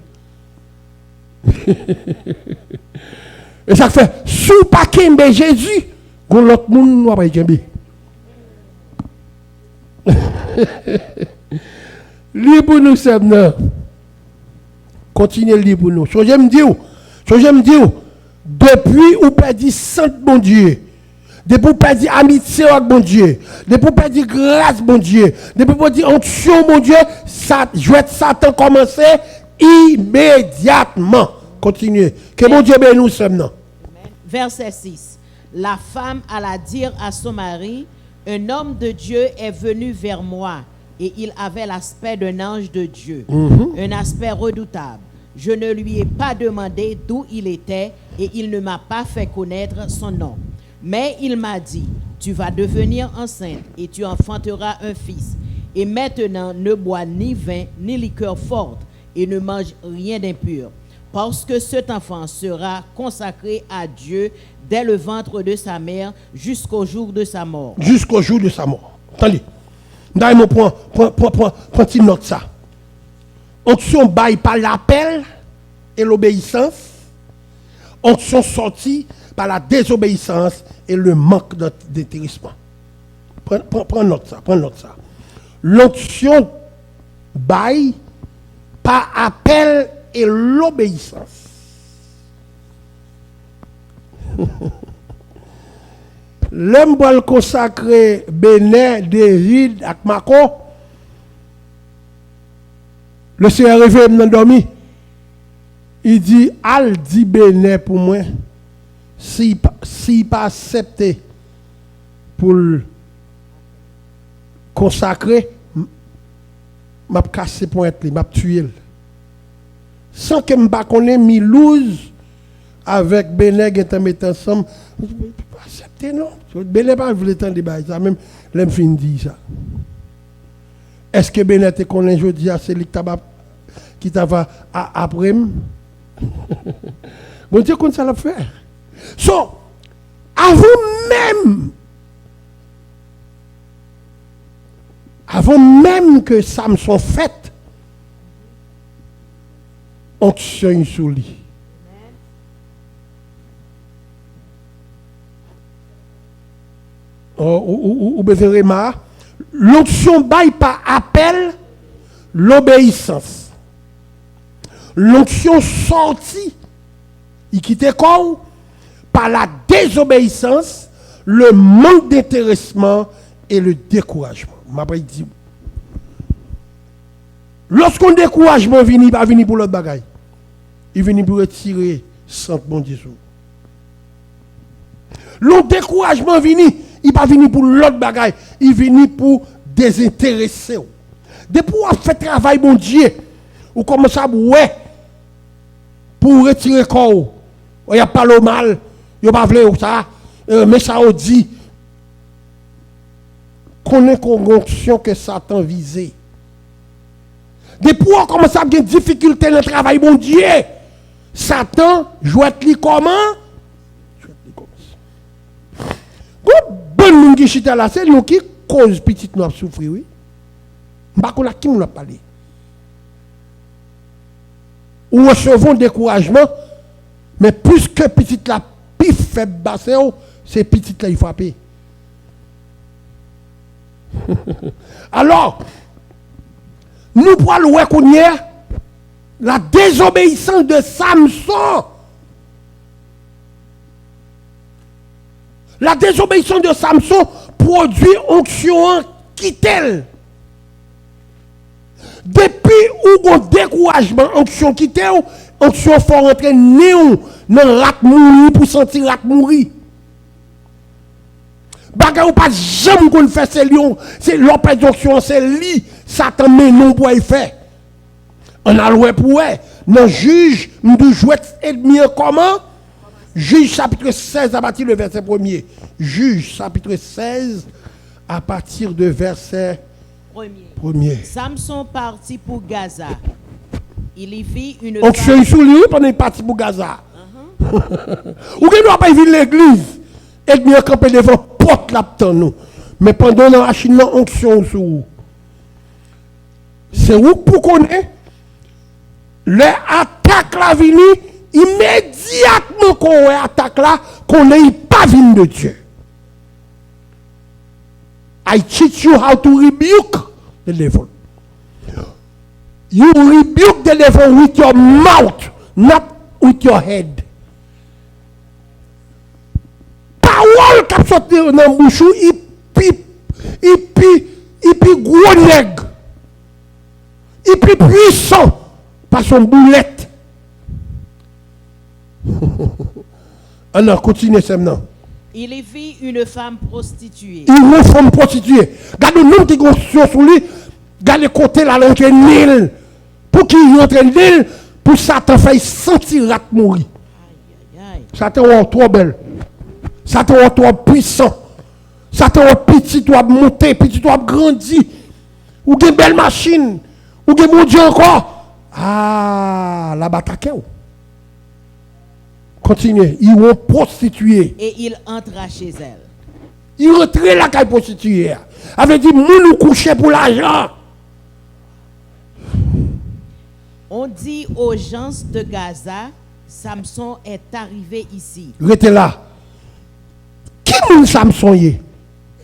Et ça fait, sous pas Kembe Jésus, qu'on l'autre monde n'a pas Kembe. Libre pour nous, c'est non. Continuez libre pour nous. Ce que j'aime dire, depuis où perdu saint bon Dieu, depuis où perdu amitié avec bon Dieu, depuis où perdu grâce bon Dieu, depuis où perdu onction bon Dieu, ça, jouet Satan commencé immédiatement. Continuez. Que mon Dieu bénisse nous sommes. Verset 6. La femme alla dire à son mari, un homme de Dieu est venu vers moi et il avait l'aspect d'un ange de Dieu, un aspect redoutable. Je ne lui ai pas demandé d'où il était et il ne m'a pas fait connaître son nom. Mais il m'a dit, tu vas devenir enceinte et tu enfanteras un fils. Et maintenant, ne bois ni vin ni liqueur forte et ne mange rien d'impur. Parce que cet enfant sera consacré à Dieu dès le ventre de sa mère jusqu'au jour de sa mort. Jusqu'au jour de sa mort. Attendez. D'ailleurs, prends une note ça. Onction baille par l'appel et l'obéissance. Onction sortie par la désobéissance et le manque d'intéressement. Prends note ça. L'onction baille par appel et l'obéissance. L'homme va le consacrer Bénin, David, ak Mako. Le Seigneur réveille m'en dormi. Il dit, al dit Bénin pour moi. Si pas accepté pour le consacrer, m'a cassé pour être m'a tué. Sans que m'pa connais Milouz avec Bénin qui est mettant ensemble. Pas accepter non. Bénin pas voulu tant débat ça même l'aime fin dit ça. Est-ce que Bénin te connaît aujourd'hui c'est lui qui t'a va après bon Dieu comme ça l'a fait. So à vous même Avant même que Samson fête, onction sur lui. Ou besoin l'onction baille par appel l'obéissance. L'onction sortie, il quitte corps par la désobéissance, le manque d'intéressement et le découragement. M'après dit lorsqu'on découragement vient, il pas venir pour l'autre bagaille. Il vient pour retirer sans bon Dieu. Le découragement vient, il pas venir pour l'autre bagaille, il vient pour désintéresser. Depuis qu'on fait travail bon Dieu, ou commence à ouais pour retirer corps. Il y a pas le mal, il a pas voulu ça, mais ça on dit qu'on est conjonction que Satan visait. Depuis qu'on commence à avoir des difficultés dans le travail bon Dieu, Satan joue lui comment? Bon monde qui chita là, c'est nous qui cause petite nous souffrir oui. Pas qu'on a qui nous a parlé. Ou recevons découragement, mais plus que petite la pif faible bassin, c'est petite là il frapper. Alors, nous pourrons voir qu'on y est la désobéissance de Samson. La désobéissance de Samson produit onction quittelle. Depuis où on découragement, onction quittelle, onction faut rentrer néon dans rat mourir pour sentir rat mourir. Bagay ou pas jamais qu'on fait c'est lion, c'est l'opération c'est li, Satan mais non pour y faire. On a loué pour eux. Dans juge, nous jouons ennemi comment? Juge chapitre 16 à partir du verset 1er. Juge chapitre 16 à partir de verset 1er. Samson partit pour Gaza. Il y vit une on se sur lui pendant qu'il parti pour Gaza. Ou qu'il doit pas vivre l'église. Ennemi campé devant porte là nous. Mais pendant la machine onction sur vous. C'est où pour connaître l'attaque la vini immédiatement qu'on attaque là qu'on n'est pas venu de Dieu. I teach you how to rebuke the devil. You rebuke the devil with your mouth, not with your head. Parole qui sorti dans la bouche, il gros nègre. Il plus puissant par son boulette. Alors, continue maintenant. Il y vit une femme prostituée. Une femme prostituée. Regardez nous qui sont sur lui. Regardez côté la langue Nil. Pour qu'il rentre Nil, pour Satan faire sentir la mourir. Satan est trop belle. Satan est trop puissant. Satan est petit, tu as monté, petit, tu as grandi. Ou une belle machine. Ou une bon Dieu encore. Ah, la bataille. Continuez. Ils vont prostituer. Et il entra chez elle. Il rentre la caille prostituée. Avait dit, nous coucher pour l'argent. On dit aux gens de Gaza, Samson est arrivé ici. Restez là. Qui est Samson?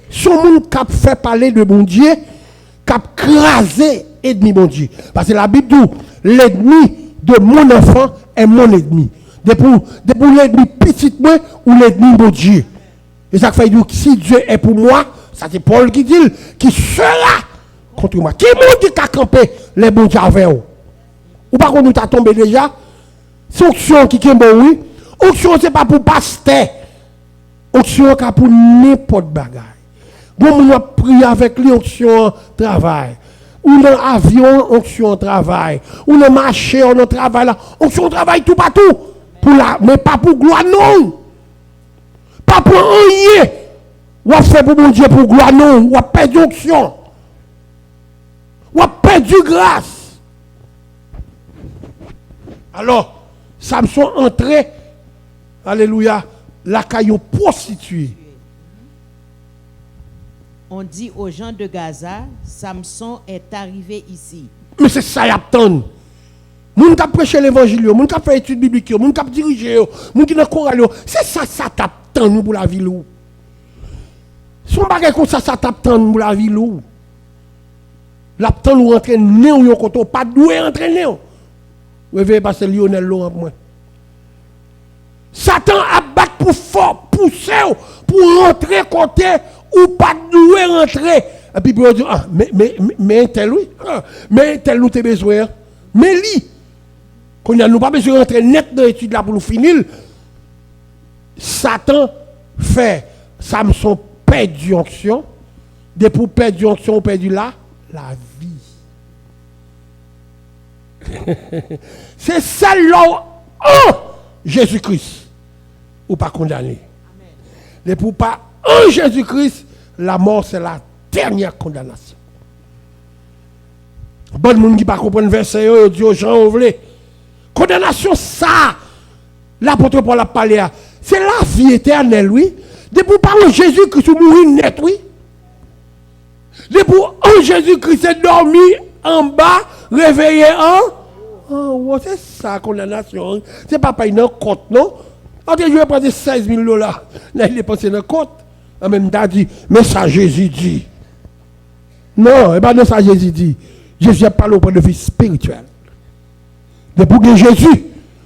Son monde qui a fait parler de bon Dieu, qui a crasé l'ennemi bon Dieu. Parce que la Bible dit, l'ennemi de mon enfant est mon ennemi. Depuis l'ennemi petit moi ou l'ennemi bon Dieu. Et ça fait dire si Dieu est pour moi, ça c'est Paul qui dit, qui sera contre moi. Qui est qui a campé les bons dieux avec vous? Ou pas qu'on nous t'a tombé déjà? C'est onction qui est bon, oui. Onction c'est pas pour pasteur. Onction c'est pour n'importe bagaille. Bon, on a prié avec lui, onction travail. Ou dans l'avion, onction travail. Ou dans le marché, on travaille là. Onction travail tout partout. Mais pas pour gloire, non. Pas pour rien. Ou a fait pour mon Dieu pour gloire, non. Ou a perdu onction. Ou a perdu grâce. Alors, Samson entrait, alléluia, la caillou prostituée. On dit aux gens de Gaza, Samson est arrivé ici. Mais c'est ça y attend. Moun qui prêché l'évangile, moun qui fait études bibliques, moun qui dirigé, moun qui dans chorale, c'est ça t'attend nous pour la ville ou. Son bagay comme ça t'attend pour la ville ou. L'attend nous entraîner ou yon pas doué entraîner. Réveillez parce que Lionel Laurent moi. Satan a battu pour fort, pousser pour rentrer côté ou pas doué rentrer. Et puis pour dire mais tel oui, mais tel nous t'es besoin. Mais lui qu'on n'a nous pas besoin de rentrer net dans l'étude là pour nous finir. Satan fait Samson perdu onction. Dès pour perdre onction, perdu là la vie. C'est celle-là Jésus-Christ ou pas condamné. Dès pour pas en Jésus-Christ, la mort c'est la dernière condamnation. Bon monde qui pas comprendre verset yo dit aux gens ouvrez. Condamnation ça l'apôtre Paul a parlé c'est la vie éternelle oui. Depuis par Jésus-Christ mourir net oui. Depuis en Jésus-Christ c'est dormi en bas, réveillé en haut. C'est ça condamnation. C'est pas une compte non. Quand je vais prendre 16 000 $, là il est passé dans compte. En même temps dit mais ça Jésus dit. Non, et pas de ça Jésus dit. Jésus a parlé au point de vue spirituel. Depuis que Jésus,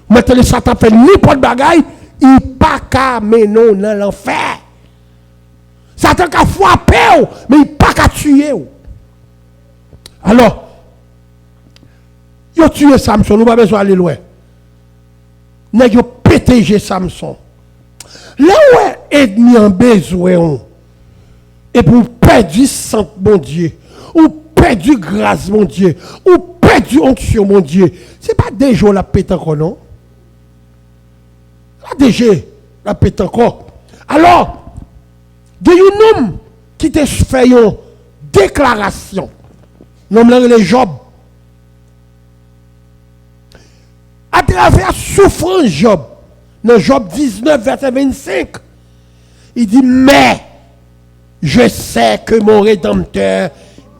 maintenant le Satan fait n'importe bagaille, il pas qu'à mener dans l'enfer. Satan a frappé, mais il pas qu'à tuer. Alors, il a tué Samson, nous pas besoin d'aller loin. Il a pété Samson. Là où est ennemi en besoin, et pour perdre sang, mon Dieu, ou perdu grâce, mon Dieu, ou perdu onction, mon Dieu. Ce n'est pas des jours la pète encore, non? La DG la pète encore. Alors, il y a un homme qui te fait une déclaration. Nom le Job. À travers souffrance Job, dans Job 19, verset 25, il dit, mais je sais que mon Rédempteur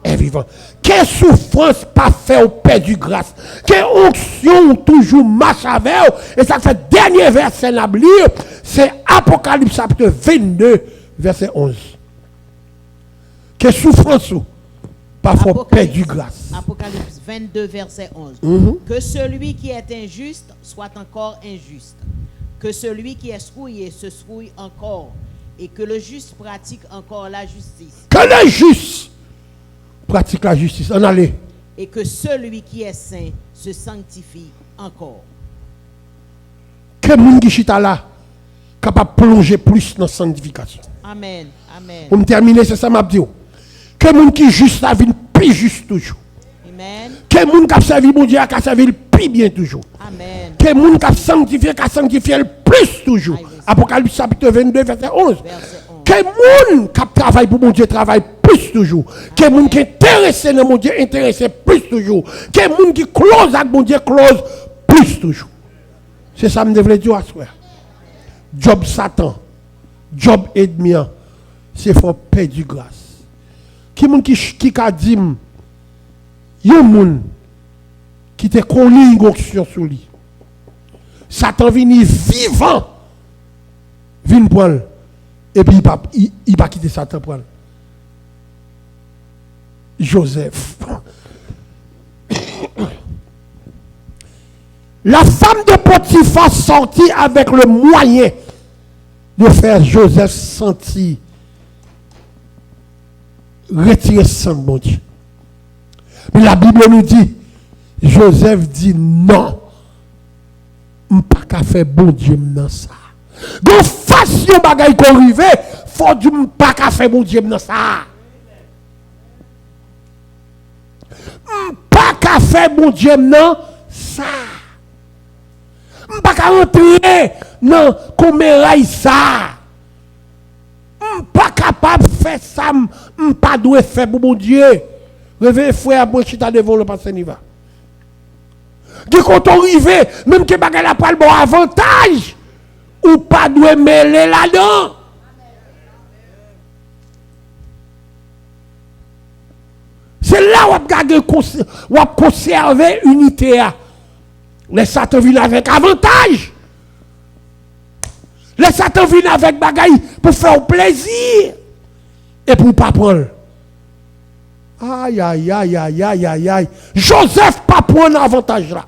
est vivant. Quelle souffrance pas fait au Père du grâce. Quelle onction toujours marche avec. Et ça fait dernier verset à lire. C'est Apocalypse chapitre 22, verset 11. Quelle souffrance pas fait au Père du grâce. Apocalypse 22, verset 11. Que celui qui est injuste soit encore injuste. Que celui qui est souillé se souille encore. Et que le juste pratique encore la justice. Que le juste pratique la justice. On allait. Et que celui qui est saint se sanctifie encore. Que moun qui chita là capable de plonger plus dans la sanctification. Amen. Amen. Pour me terminer, c'est ça m'a dit. Que moun qui juste la vie plus juste toujours. Amen. Que moun qui a servi mon Dieu a servi le plus bien toujours. Amen. Que moun qui a sanctifié le plus toujours. Apocalypse chapitre 22 verset 11. Que moun qui travaille pour mon Dieu travaille plus toujours. Que moun qui est intéressé dans mon Dieu intéressé plus toujours. Que moun qui close avec mon Dieu close plus toujours. C'est ça que je devrais dire à soi. Job Satan, Job ennemi, c'est faut perdre du grâce. Qui moun qui a dit yon moun qui te connu une onction sur lui. Satan vini vivant vin prendre et puis il va quitter Satan prendre. Joseph. La femme de Potiphar sortit avec le moyen de faire Joseph sentir retirer sang de mon Dieu. Mais la Bible nous dit, Joseph dit non, je ne peux pas faire bon Dieu dans ça. Donc, façon bagaille qu'on arrive, faut du pas faire bon Dieu dans ça. Pas faire bon Dieu dans ça. Pas rentrer dans comme ça. Pas capable de faire ça, pas doit faire pour mon Dieu. Réveillez frère, moi je suis devant le passé Niva. Du quand on arrive, même que bagay la pas le bon avantage, ou pas doit mêler là-dedans. C'est là où on a conservé l'unité. Les Satan viennent avec avantage. Les Satan viennent avec bagaille pour faire plaisir. Et pour ne pas prendre. Aïe, aïe, aïe, aïe, aïe, aïe, aïe. Joseph pas prendre avantage là.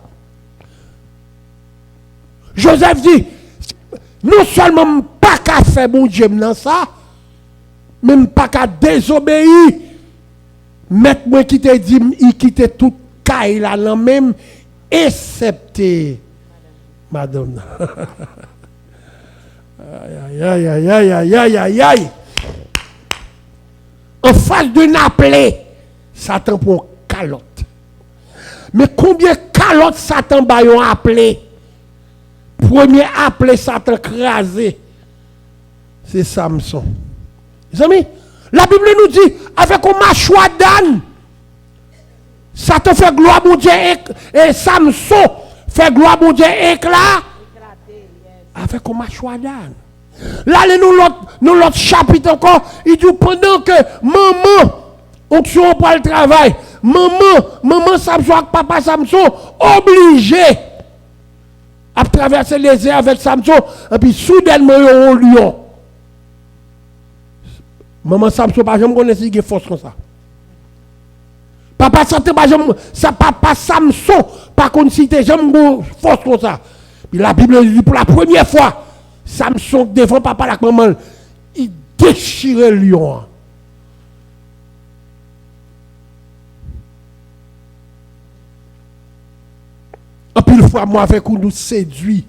Joseph dit, non seulement pas qu'à faire bon Dieu dans ça, même pas qu'à désobéir. Mettre moi qui te dit, il quitte tout caille là, non même, excepté Madonna. Aïe, aïe, aïe, aïe, aïe, aïe, aïe, aïe. En face d'un appelé, Satan prend calotte. Mais combien de calottes Satan baillon appelé? Premier appelé Satan crasé, c'est Samson. Les amis, la Bible nous dit, avec un mâchoire d'âne, Satan fait gloire à mon Dieu et Samson fait gloire à mon Dieu éclat. Avec un mâchoire d'âne. Là, nous l'autre chapitre encore, il dit pendant que maman, onction pour le travail, maman Samson, papa Samson, obligé à traverser les airs avec Samson, et puis soudainement, il y a un lion. Maman Samson, pas jamais connaît si il y a force comme ça. Papa Samson, pas contre si il y a force comme ça. Puis la Bible dit pour la première fois, Samson devant papa la maman, il déchirait le lion. Et puis une fois, moi avec nous séduit,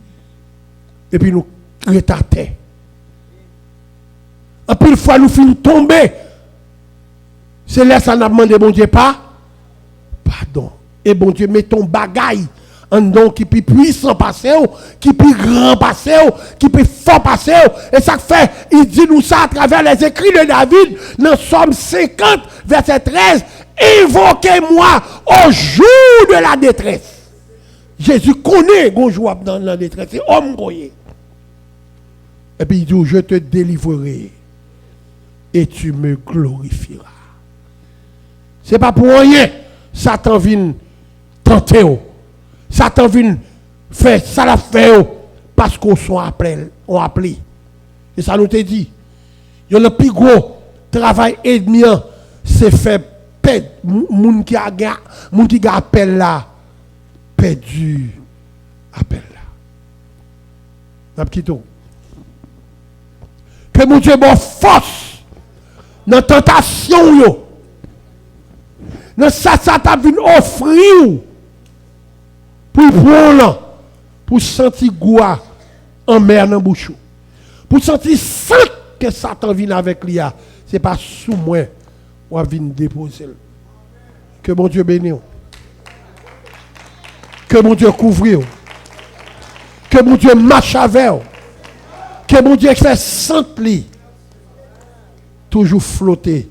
et puis nous retardons. Et puis une fois, nous finissons tomber. C'est là ça n'a demandé, bon Dieu, pas pardon. Et bon Dieu, met ton bagaille. Un don qui peut puissant passer, qui peut grand passer, qui peut fort passer. Et ça fait, il dit nous ça à travers les écrits de David, dans Somme 50, verset 13, invoquez-moi au jour de la détresse. Jésus connaît qu'on joue dans la détresse, c'est homme croyé. Et puis il dit, je te délivrerai et tu me glorifieras. C'est pas pour rien, Satan vient tenter. Satan vient faire ça la fait parce qu'on sont appelé. Et ça nous te dit. Il y a le plus gros travail ennemi, c'est faire perdre moun qui a appel là, perdu appel là. Que mon Dieu bon force dans la tentation yo. Dans ça t'a venu offrir pour prendre, pour sentir goût en mer dans bouche. Pour sentir sang que Satan vient avec lui, c'est pas sous moi ou vient déposer. Que mon Dieu bénisse. Que mon Dieu couvre. Que mon Dieu marche avec. Que mon Dieu fait sentir toujours flotter